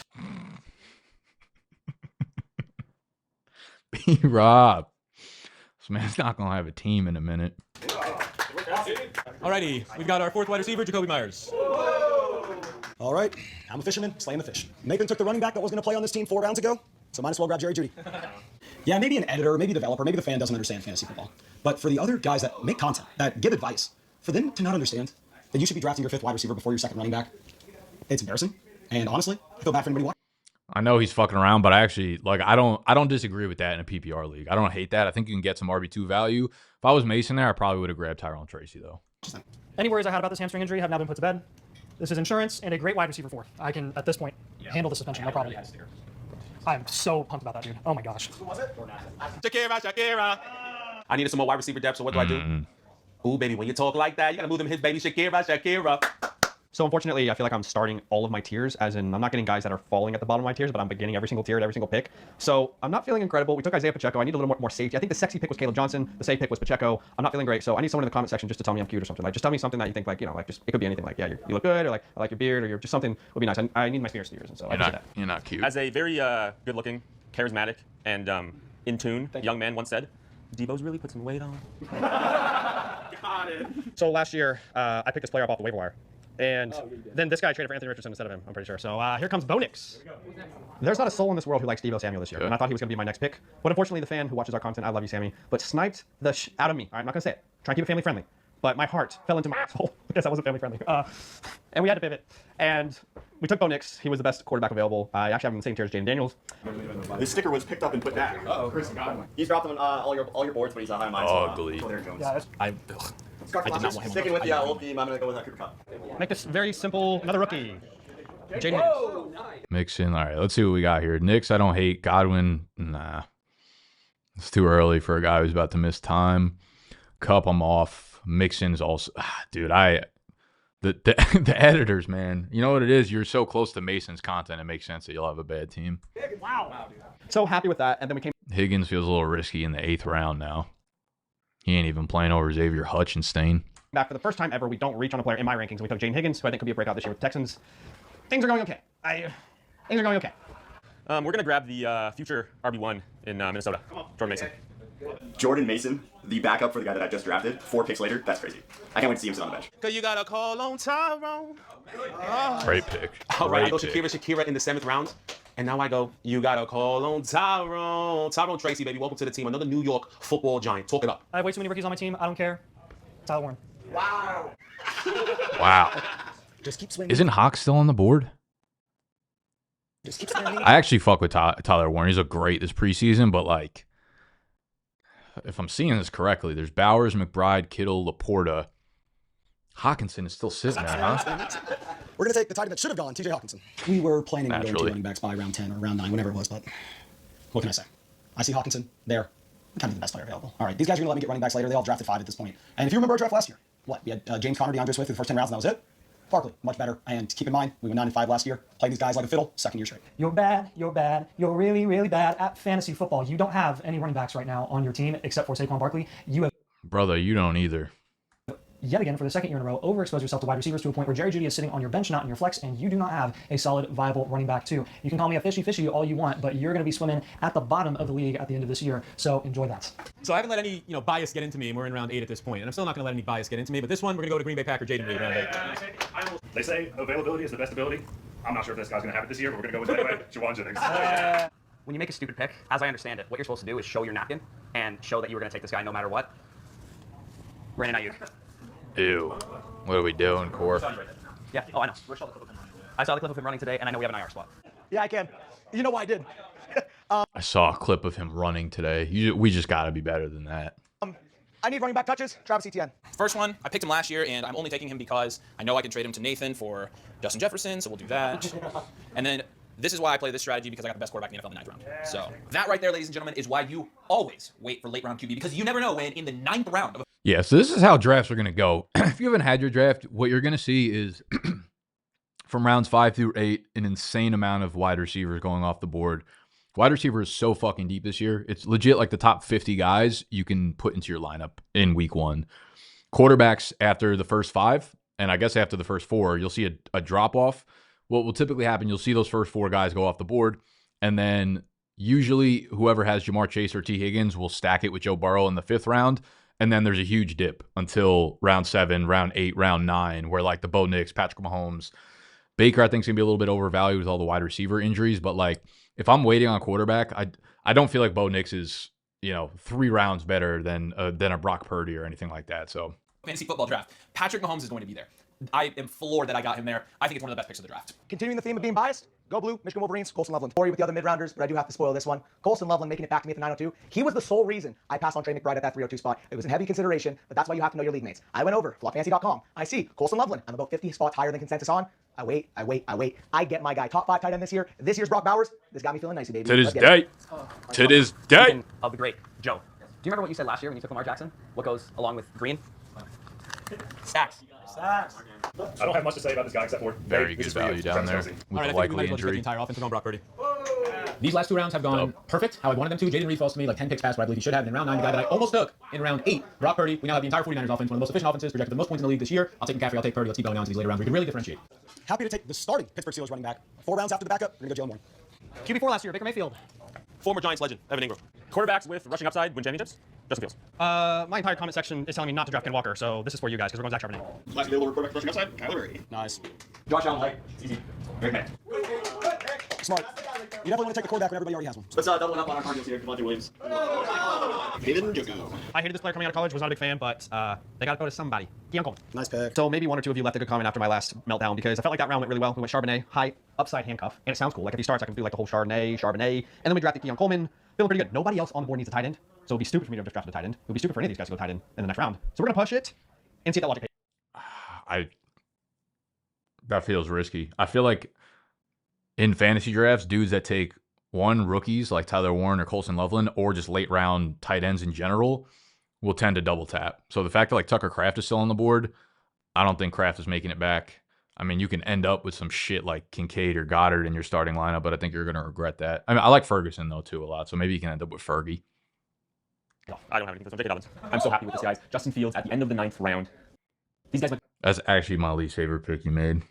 B-Rob. This man's not going to have a team in a minute. Alrighty, we've got our 4th wide receiver, Jacoby Myers. All right, I'm a fisherman, slaying the fish. Nathan took the running back that was going to play on this team 4 rounds ago, so might as well grab Jerry Jeudy. Yeah, maybe an editor, maybe a developer, maybe the fan doesn't understand fantasy football. But for the other guys that make content, that give advice, for them to not understand that you should be drafting your 5th wide receiver before your 2nd running back, it's embarrassing. And honestly, I feel bad for anybody watching. I know he's fucking around, but I actually I don't disagree with that in a PPR league. I don't hate that. I think you can get some RB2 value. If I was Mason there, I probably would have grabbed Tyrone Tracy though. Any worries I had about this hamstring injury have now been put to bed. This is insurance and a great wide receiver 4. I can, at this point, handle the suspension, no problem. I am so pumped about that, dude. Oh my gosh. Who was it? Shakira. I needed some more wide receiver depth, so what do I do? Ooh, baby, when you talk like that, you gotta move them hips, baby. Shakira. So unfortunately, I feel like I'm starting all of my tiers, as in I'm not getting guys that are falling at the bottom of my tiers, but I'm beginning every single tier at every single pick. So I'm not feeling incredible. We took Isaiah Pacheco. I need a little more safety. I think the sexy pick was Caleb Johnson. The safe pick was Pacheco. I'm not feeling great. So I need someone in the comment section just to tell me I'm cute or something. Like, just tell me something that you think, like, just it could be anything. Like, yeah, you look good, or like I like your beard, or you're just something would be nice. I need my Spears tiers, and so You're not cute. As a very good-looking, charismatic, and in tune young man once said, Debo's really put some weight on. So last year, I picked this player up off the waiver wire. And then this guy traded for Anthony Richardson instead of him, I'm pretty sure. So here comes Bo Nix. There's not a soul in this world who likes Deebo Samuel this year, and I thought he was going to be my next pick. But unfortunately, the fan who watches our content, I love you, Sammy, but sniped the out of me. All right, I'm not going to say it. Try and keep it family friendly. But my heart fell into my asshole. I guess that wasn't family friendly. And we had to pivot. And we took Bo Nix. He was the best quarterback available. I actually have him in the same tier as Jaden Daniels. This sticker was picked up and put back. Uh-oh, Chris got him. He's dropped them on all your boards, but he's not high on mine. Ugly. So there it goes. Yeah, I did not want him. Sticking with the old team, I'm going to go with Cooper Cup. Make this very simple. Another rookie. Jaden Higgins. Mixon. All right, let's see what we got here. Knicks, I don't hate. Godwin, nah. It's too early for a guy who's about to miss time. Cup, I'm off. Mixon's also, dude, the editors, man. You know what it is? You're so close to Mason's content, it makes sense that you'll have a bad team. Wow. So happy with that. And then we came. Higgins feels a little risky in the 8th round now. He ain't even playing over Xavier Hutchinson. Back for the first time ever, we don't reach on a player in my rankings. We took Jaden Higgins, who I think could be a breakout this year with the Texans. Things are going okay. Things are going okay. We're going to grab the future RB1 in Minnesota, Jordan Mason. Jordan Mason, the backup for the guy that I just drafted, 4 picks later. That's crazy. I can't wait to see him sit on the bench. Cause you got a call on Tyrone. Great pick. All right, I go Great Shakira in the 7th round. And now I go, you got a call on Tyrone. Tyrone Tracy, baby. Welcome to the team. Another New York football giant. Talk it up. I have way too many rookies on my team. I don't care. Tyler Warren. Wow. Wow. Just keep swinging. Isn't Hawk still on the board? Just keep swinging. I actually fuck with Tyler Warren. He's a great this preseason, but like, if I'm seeing this correctly, there's Bowers, McBride, Kittle, Laporta. Hawkinson is still sitting there, huh? We're going to take the tight end that should have gone, TJ Hawkinson. We were planning on going 2 running backs by round 10 or round 9, whenever it was, but what can I say? I see Hawkinson there. Kind of the best player available. All right, these guys are going to let me get running backs later. They all drafted 5 at this point. And if you remember our draft last year, what? We had James Conner, DeAndre Swift in the first 10 rounds, and that was it. Barkley, much better. And keep in mind, we went 9-5 last year. Played these guys like a fiddle, 2nd year straight. You're bad. You're bad. You're really, really bad at fantasy football. You don't have any running backs right now on your team except for Saquon Barkley. You have, Brother, you don't either. yet again, for the 2nd year in a row, overexpose yourself to wide receivers to a point where Jerry Jeudy is sitting on your bench, not in your flex, and you do not have a solid, viable running back too. You can call me a fishy all you want, but you're going to be swimming at the bottom of the league at the end of this year, so enjoy that. So I haven't let any bias get into me, and we're in round 8 at this point, and I'm still not going to let any bias get into me, but this one, we're going to go to Green Bay Packer Jaden Reed, round 8. They say availability is the best ability. I'm not sure if this guy's going to have it this year, but we're going to go with it anyway. Juwan Jennings. When you make a stupid pick, as I understand it, what you're supposed to do is show your napkin and show that you were going to take this guy no matter what. Brandon Ayuk. Ew. What are we doing, Core? Yeah, oh, I know. I saw the clip of him running today, and I know we have an IR spot. Yeah, I can. You know why I did? I saw a clip of him running today. We just got to be better than that. I need running back touches. Travis Etienne. First one, I picked him last year, and I'm only taking him because I know I can trade him to Nathan for Justin Jefferson, so we'll do that. And then this is why I play this strategy, because I got the best quarterback in the NFL in the 9th round. So that right there, ladies and gentlemen, is why you always wait for late round QB, because you never know when in the 9th round of a Yeah, so this is how drafts are going to go. If you haven't had your draft, what you're going to see is from rounds 5 through 8, an insane amount of wide receivers going off the board. Wide receiver is so fucking deep this year. It's legit like the top 50 guys you can put into your lineup in week 1. Quarterbacks after the first 5, and I guess after the first 4, you'll see a drop-off. What will typically happen, you'll see those first 4 guys go off the board, and then usually whoever has Jamar Chase or T. Higgins will stack it with Joe Burrow in the 5th round, and then there's a huge dip until round 7, round 8, round 9, where like the Bo Nix, Patrick Mahomes, Baker I think is going to be a little bit overvalued with all the wide receiver injuries, but like if I'm waiting on a quarterback, I don't feel like Bo Nix is, 3 rounds better than a Brock Purdy or anything like that. So fantasy football draft, Patrick Mahomes is going to be there. I am floored that I got him there. I think it's one of the best picks of the draft. Continuing the theme of being biased, go blue, Michigan Wolverines, Colson Loveland. Sorry with the other mid-rounders, but I do have to spoil this one. Colson Loveland making it back to me at the 902. He was the sole reason I passed on Trey McBride at that 302 spot. It was in heavy consideration, but that's why you have to know your league mates. I went over, flockfantasy.com. I see Colson Loveland. I'm about 50 spots higher than consensus on. I wait. I get my guy top 5 tight end this year. This year's Brock Bowers. This got me feeling nicey, baby. To this day. To this day. Of the great Joe. Do you remember what you said last year when you took Lamar Jackson? What goes along with green? Stacks. I don't have much to say about this guy except for very good value down there with All right, the I think we might likely as well just take the injury. entire offense. We're going Brock Purdy. These last 2 rounds have gone perfect, how I wanted them to. Jaden Reed falls to me like 10 picks past what I believe he should have. And in round 9, the guy that I almost took in round 8, Brock Purdy. We now have the entire 49ers offense, one of the most efficient offenses, projected the most points in the league this year. I'll take McCaffrey, I'll take Purdy. Let's keep going on to these later rounds. We can really differentiate. Happy to take the starting Pittsburgh Steelers running back. 4 rounds after the backup, we're going to go Jalen Warren. QB4 last year, Baker Mayfield. Former Giants legend, Evan Ingram. Quarterbacks with rushing upside win championships. Justin Fields. My entire comment section is telling me not to draft Ken Walker, so this is for you guys because we're going Zach Charbonnet. Last available quarterback rushing outside, Kyler Murray. Nice. Josh Allen, height. It's easy. Great man. Smart. You definitely want to take the quarterback when everybody already has one. Let's doubling up on our Cardinals here. Devontae Williams. David Njoku. I hated this player coming out of college, was not a big fan, but they got to go to somebody. Keon Coleman. Nice pick. So maybe one or two of you left a good comment after my last meltdown because I felt like that round went really well. We went Charbonnet, height, upside handcuff, and it sounds cool. Like if he starts, I can do like the whole Charbonnet, and then we drafted Keon Coleman. Feeling pretty good. Nobody else on the board needs a tight end, so it'd be stupid for me to have just drafted a tight end. It would be stupid for any of these guys to go tight end in the next round. So we're gonna push it and see if that logic pays. That feels risky. I feel like in fantasy drafts, dudes that take one rookies like Tyler Warren or Colson Loveland, or just late round tight ends in general, will tend to double tap. So the fact that like Tucker Kraft is still on the board, I don't think Kraft is making it back. I mean, you can end up with some shit like Kincaid or Goddard in your starting lineup, but I think you're going to regret that. I mean, I like Ferguson though too a lot, so maybe you can end up with Fergie. No, I don't have anything. So J.K. Dobbins. I'm so happy with this, guys. Justin Fields at the end of the 9th round. These guys went. That's actually my least favorite pick you made.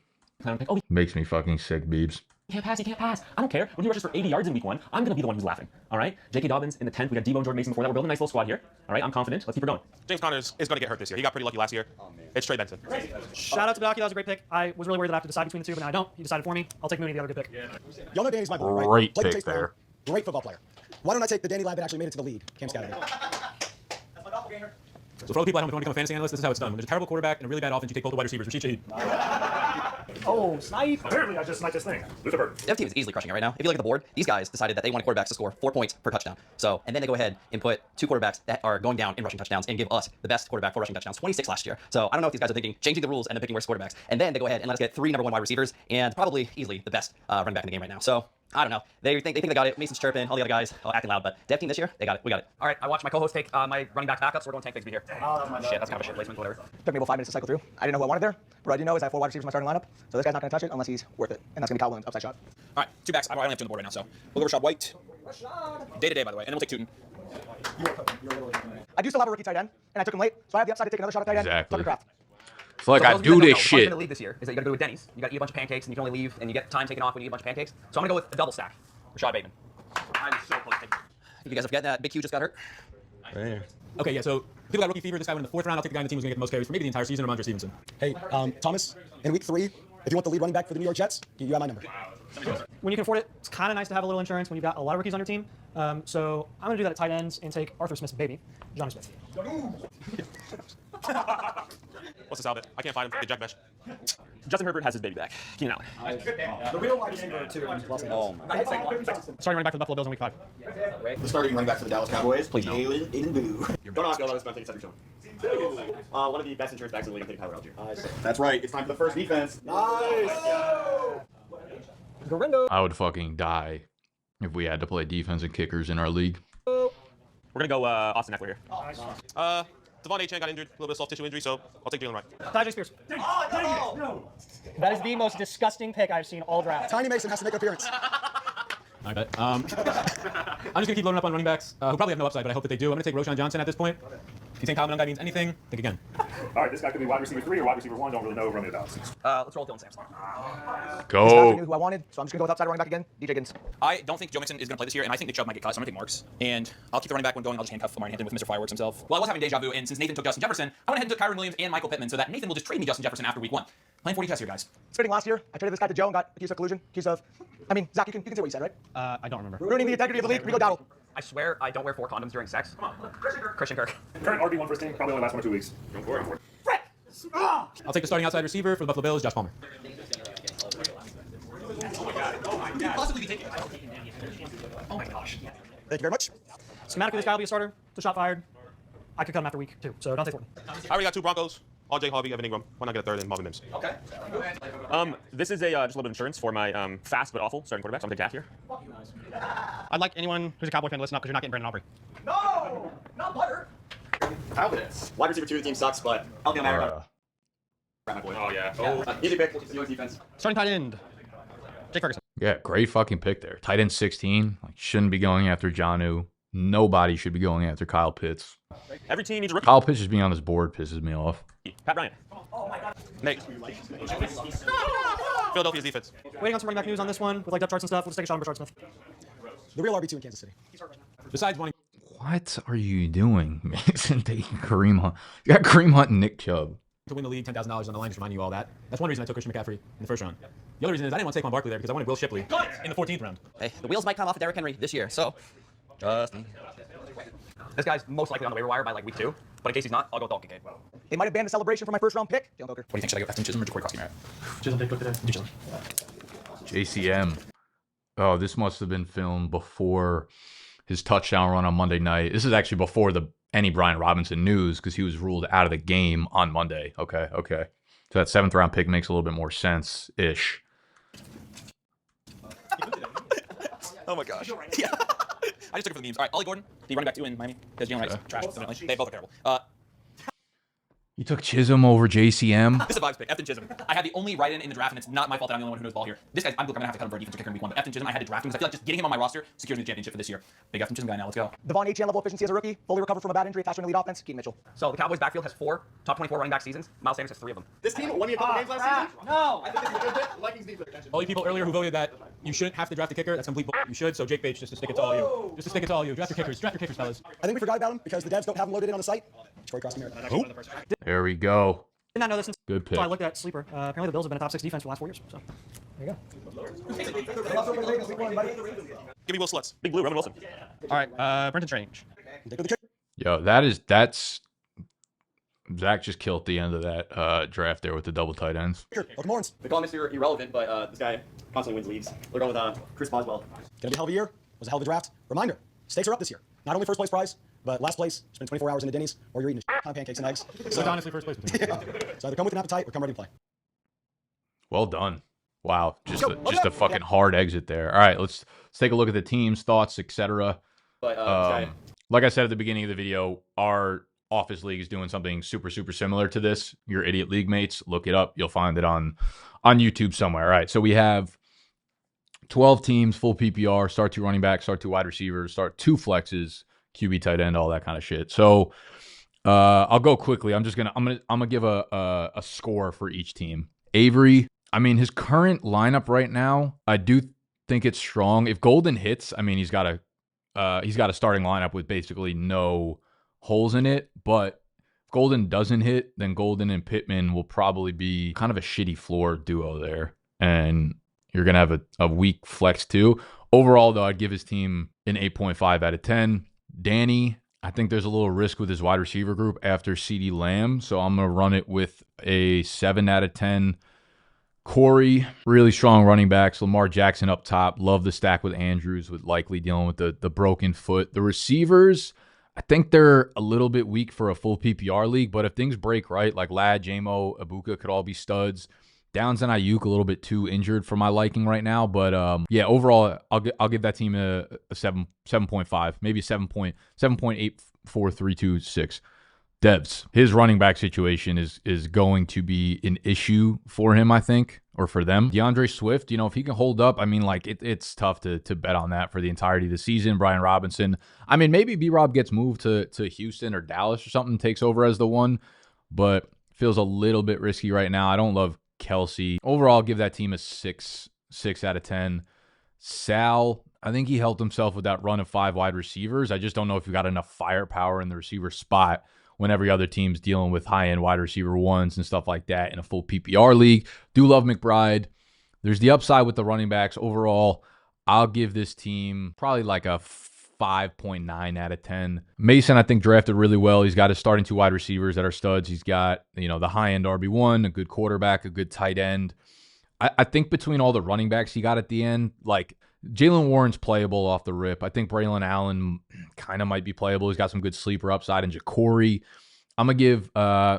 Oh, Makes me fucking sick, Beebs. he can't pass. I don't care. When he rushes for 80 yards in week 1, I'm going to be the one who's laughing. All right? J.K. Dobbins in the 10th. We got Debo and Jordan Mason before that. We're building a nice little squad here. All right? I'm confident. Let's keep it going. James Conner is going to get hurt this year. He got pretty lucky last year. It's Trey Benson. Shout out to Badaki. That was a great pick. I was really worried that I have to decide between the two, but now I don't. He decided for me. I'll take Mooney, the other good pick. Y'all know Danny's my boy, right? Great Played pick Chase Brown. there. Great football player. Why don't I take the Danny lad that actually made it to the league? Cam Scouting. So for all the people at home who want to become a fantasy analyst, this is how it's done. When there's a terrible quarterback and a really bad offense, you take both the wide receivers. Rashid Shaheed. Oh, snipe. Apparently, I just sniped this thing. Lucifer. Dev team is easily crushing it right now. If you look at the board, these guys decided that they wanted quarterbacks to score 4 points per touchdown. So, and then they go ahead and put 2 quarterbacks that are going down in rushing touchdowns and give us the best quarterback for rushing touchdowns, 26 last year. So I don't know if these guys are thinking changing the rules and then picking worse quarterbacks. And then they go ahead and let us get 3 number 1 wide receivers and probably easily the best running back in the game right now. So I don't know. They think they got it. Mason's chirping, all the other guys acting loud, but Dev team this year, they got it. We got it. All right, I watched my co-host take my running back backup, so we're going Tank Bigsby here. Shit, that's kind of a shit placement, whatever. Took me about 5 minutes to cycle through. I didn't know who I wanted there. What I do know is I have 4 wide receivers in my starting lineup, so this guy's not going to touch it unless he's worth it. And that's going to be Kyle Williams, upside shot. All right, 2 backs. I only have 2 on the board right now, so we'll go Rashad White. Day to day, by the way, and then we'll take Tootin. I do still have a rookie tight end, and I took him late, so I have the upside to take another shot at tight end. Exactly. Tucker Kraft. It's like So I those of you do that don't this know, shit. in the league this year is that you got to go with Denny's. You got to eat a bunch of pancakes, and you can only leave, and you get time taken off when you eat a bunch of pancakes. So I'm going to go with a double stack. Rashad Bateman. I'm so close to taking. If you guys are forgetting that Big Q just got hurt. Okay, yeah, so people got rookie fever. This guy went in the 4th round. I'll take the guy in the team who's going to get the most carries for maybe the entire season, Ramondre Stevenson. Hey, Thomas, in week 3, if you want the lead running back for the New York Jets, you have my number. When you can afford it, it's kind of nice to have a little insurance when you've got a lot of rookies on your team. So I'm going to do that at tight ends and take Arthur Smith's baby, Johnny Smith. What's this Albert? I can't find him. Get Jack Mesh. Justin Herbert has his baby back. Keenan Allen. The real wide receiver, too. Oh my God. Starting running back for the Buffalo Bills in week 5. The starting running back for the Dallas Cowboys. Please no. Aiden Boo. Don't ask me all that. It's going to one of the best insurance backs in the league. I'm taking Tyler Algier. That's right. It's time for the first defense. Nice. I would fucking die if we had to play defense and kickers in our league. We're going to go Austin Eckler here. Devon A. Chan got injured, a little bit of soft tissue injury, so I'll take Jalen Wright. Tajay Spears. That is the most disgusting pick I've seen all draft. Tiny Mason has to make an appearance. I bet. I'm just going to keep loading up on running backs who probably have no upside, but I hope that they do. I'm going to take Roshan Johnson at this point. If you think Kyle Miller means anything, think again. All right, this guy could be wide receiver 3 or wide receiver 1. Don't really know. Run me about. Let's roll Dylan Sampson. I Go. knew who I wanted, so I'm just going to go with upside running back again, DJ Giddens. I don't think Joe Mixon is going to play this year, and I think Nick Chubb might get cut, so I'm going to take Marks. And I'll keep the running back when going. I'll just handcuff Lamar Hampton with Mr. Fireworks himself. Well, I was having deja vu, and since Nathan took Justin Jefferson, I went ahead and took Kyron Williams and Michael Pittman so that Nathan will just trade me Justin Jefferson after week 1. Playing 40 tests here, guys. Spitting last year, I traded this guy to Joe and got accused of collusion, Zach, you can say what you said, right? I don't remember. Ruining the integrity of the league, Rico Dowdle. I swear I don't wear 4 condoms during sex. Christian Kirk. Current RB1 for his team. Probably only lasts 1 or 2 weeks. Go for it. I'll take the starting outside receiver for the Buffalo Bills, Josh Palmer. Oh my gosh. Thank you very much. Schematically, this guy will be a starter. So shot fired. I could cut him after week 2, so don't take 40. I already got 2 Broncos. RJ Harvey, Evan Ingram. Why not get a 3rd and Marvin Mims? Okay. This is just a little bit of insurance for my fast but awful starting quarterback. So I'm going to take Dak here. I'd like anyone who's a Cowboy fan to listen up because you're not getting Brandon Aubrey. No! Not butter! Confidence. Wide receiver 2 of the team sucks, but I'll be on that. My boy. Oh, yeah. Easy pick. Steelers defense. Starting tight end, Jake Ferguson. Yeah, great fucking pick there. Tight end 16. Like, shouldn't be going after Jonnu. Nobody should be going after Kyle Pitts. Every team needs a rookie. Kyle Pitts just being on this board pisses me off. Pat Bryant. Nate. Philadelphia's defense. Waiting on some running back news on this one with like depth charts and stuff. We'll just take a shot on Richard Smith. The real RB2 in Kansas City. Besides wanting What are you doing, Mason? Taking Kareem Hunt. You got Kareem Hunt and Nick Chubb. To win the league, $10,000 on the line, just reminding you all that. That's one reason I took Christian McCaffrey in the first round. The other reason is I didn't want to take Saquon Barkley there because I wanted Will Shipley in the 14th round. Hey, the wheels might come off of Derrick Henry this year, so just me. This guy's most likely on the waiver wire by like week 2, but in case he's not, I'll go Dalton Kincaid. They might have banned the celebration for my first round pick. Jalen Coker. What do you think? Should I go Efton Chisholm or Ja'Cory Costume? Chisholm picked today. Chisholm. JCM. Oh, this must have been filmed before his touchdown run on Monday night. This is actually before any Brian Robinson news because he was ruled out of the game on Monday. Okay. So that 7th round pick makes a little bit more sense-ish. Oh my gosh. Yeah. I just took it for the memes. All right, Ollie Gordon, the running back 2 in Miami. Because Jalen Wright's trash. Definitely. They both are terrible. You took Chisholm over JCM? This is a vibes pick. Efton Chisholm. I had the only write-in in the draft, and it's not my fault that I'm the only one who knows ball here. This guy, I'm going to have to cut him for a defensive kicker in week 1, but Efton Chisholm, I had to draft him because I feel like just getting him on my roster secures me the championship for this year. Big Efton Chisholm guy now. Let's go. Devon Achane level efficiency as a rookie, fully recovered from a bad injury, attached to an elite offense. Keaton Mitchell. So the Cowboys backfield has 4 top 24 running back seasons. Miles Sanders has 3 of them. This team won me a couple games last season. No! I think this is a good pick. Vikings defense. All you people earlier who voted that you shouldn't have to draft a kicker, that's complete bull. You should, so Jake Bates, just to stick it to all you. Just to stick it to all you. Draft your kickers, fellas. I think we forgot about him because the devs don't have him loaded in on the site. Troy Cross America. There we go. Did not know this. Good pick. So I looked at Sleeper. Apparently the Bills have been a top 6 defense for the last 4 years. So there you go. Give me Will Sluts. Big Blue, Roman Wilson. All right, Brenton Strange. Yo, that's Zach just killed the end of that draft there with the double tight ends. They call him Mr. Irrelevant, but this guy constantly wins leagues. We're going with Chris Boswell. Gonna be a hell of a year. Was a hell of a draft. Reminder, stakes are up this year. Not only first place prize, but last place, spend 24 hours in a Denny's, or you're eating a ton of pancakes and eggs. So honestly, first place. So either come with an appetite or come ready to play. Well done. Wow, just a fucking hard exit there. All right, let's take a look at the teams, thoughts, etc. But like I said at the beginning of the video, our office league is doing something super similar to this. Your idiot league mates, look it up. You'll find it on YouTube somewhere. All right, so we have 12 teams, full PPR, start 2 running backs, start 2 wide receivers, start 2 flexes, QB tight end, all that kind of shit. So I'll go quickly. I'm gonna give a score for each team. Avery, I mean, his current lineup right now, I do think it's strong. If Golden hits, I mean, he's got a starting lineup with basically no holes in it. But if Golden doesn't hit, then Golden and Pittman will probably be kind of a shitty floor duo there, and you're gonna have a weak flex too. Overall, though, I'd give his team an 8.5 out of 10. Danny, I think there's a little risk with his wide receiver group after CeeDee Lamb, so I'm going to run it with a 7 out of 10. Corey, really strong running backs. Lamar Jackson up top. Love the stack with Andrews, with likely dealing with the broken foot. The receivers, I think they're a little bit weak for a full PPR league, but if things break right, like Ladd, J-Mo, Ibuka could all be studs. Downs and Ayuk a little bit too injured for my liking right now, but yeah, overall I'll give that team a 7.5, maybe 7.84326. Devs, his running back situation is going to be an issue for him, I think, or for them. DeAndre Swift, if he can hold up, I mean, like it's tough to bet on that for the entirety of the season. Brian Robinson, I mean, maybe B-Rob gets moved to Houston or Dallas or something, takes over as the one, but feels a little bit risky right now. I don't love Kelsey. Overall, I'll give that team a 6 out of 10. Sal, I think he helped himself with that run of 5 wide receivers. I just don't know if you got enough firepower in the receiver spot when every other team's dealing with high-end wide receiver ones and stuff like that in a full PPR league. Do love McBride. There's the upside with the running backs. Overall, I'll give this team probably like a 5.9 out of 10. Mason, I think, drafted really well. He's got his starting 2 wide receivers that are studs. He's got, the high-end RB1, a good quarterback, a good tight end. I think between all the running backs he got at the end, like Jalen Warren's playable off the rip. I think Braylon Allen kind of might be playable. He's got some good sleeper upside. And Ja'Cory, I'm going to give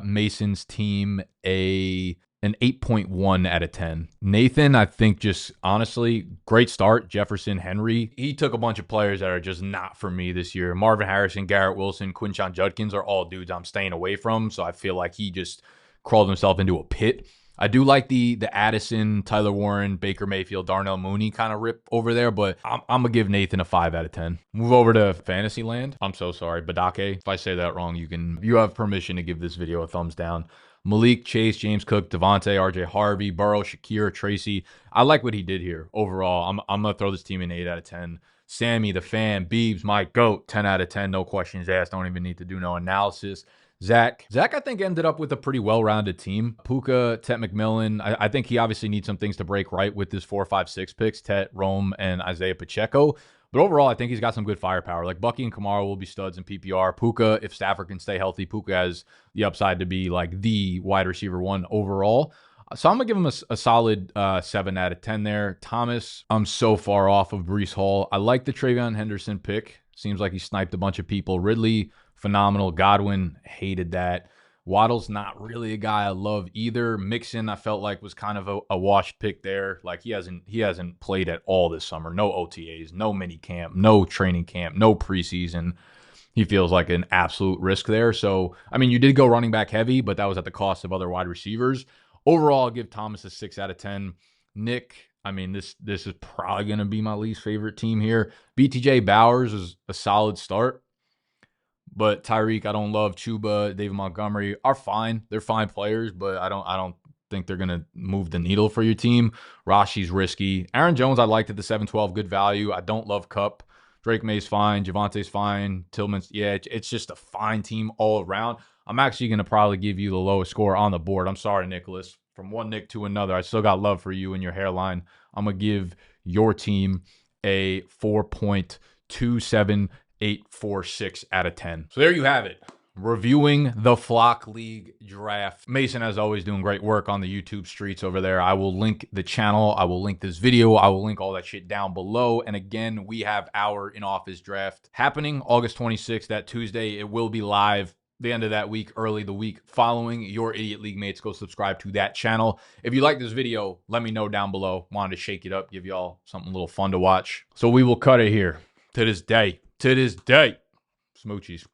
Mason's team an 8.1 out of 10. Nathan, I think, just honestly, great start. Jefferson, Henry. He took a bunch of players that are just not for me this year. Marvin Harrison, Garrett Wilson, Quinshon Judkins are all dudes I'm staying away from. So I feel like he just crawled himself into a pit. I do like the Addison, Tyler Warren, Baker Mayfield, Darnell Mooney kind of rip over there, but I'm going to give Nathan a 5 out of 10. Move over to Fantasyland. I'm so sorry. Badake, if I say that wrong, you have permission to give this video a thumbs down. Malik, Chase, James Cook, Devontae, RJ Harvey, Burrow, Shakir, Tracy. I like what he did here overall. I'm going to throw this team an 8 out of 10. Sammy, the fan, Beebs, my GOAT, 10 out of 10, no questions asked. Don't even need to do no analysis. Zach, I think, ended up with a pretty well-rounded team. Puka, Tet McMillan, I think he obviously needs some things to break right with his 4, 5, 6 picks, Tet, Rome, and Isaiah Pacheco. But overall, I think he's got some good firepower. Like Bucky and Kamara will be studs in PPR. Puka, if Stafford can stay healthy, Puka has the upside to be like the wide receiver 1 overall. So I'm going to give him a solid 7 out of 10 there. Thomas, I'm so far off of Breece Hall. I like the Travion Henderson pick. Seems like he sniped a bunch of people. Ridley, phenomenal. Godwin, hated that. Waddle's not really a guy I love either. Mixon, I felt like was kind of a washed pick there. Like he hasn't played at all this summer. No OTAs, no mini camp, no training camp, no preseason. He feels like an absolute risk there. So, I mean, you did go running back heavy, but that was at the cost of other wide receivers. Overall, I'll give Thomas a 6 out of 10. Nick, I mean, this is probably going to be my least favorite team here. BTJ Bowers is a solid start. But Tyreek, I don't love. Chuba, David Montgomery are fine. They're fine players, but I don't think they're going to move the needle for your team. Rashi's risky. Aaron Jones, I liked at the 7-12, good value. I don't love Kupp. Drake May's fine. Javonte's fine. Tillman's, yeah, it's just a fine team all around. I'm actually going to probably give you the lowest score on the board. I'm sorry, Nicholas. From one Nick to another, I still got love for you and your hairline. I'm going to give your team a 4.27846 out of 10. So there you have it. Reviewing the Flock League draft. Mason, as always, doing great work on the YouTube streets over there. I will link the channel. I will link this video. I will link all that shit down below. And again, we have our in-office draft happening August 26th, that Tuesday. It will be live the end of that week, early the week following. Your Idiot League Mates, go subscribe to that channel. If you like this video, let me know down below. Wanted to shake it up, give y'all something a little fun to watch. So we will cut it here. To this day. Smoochies.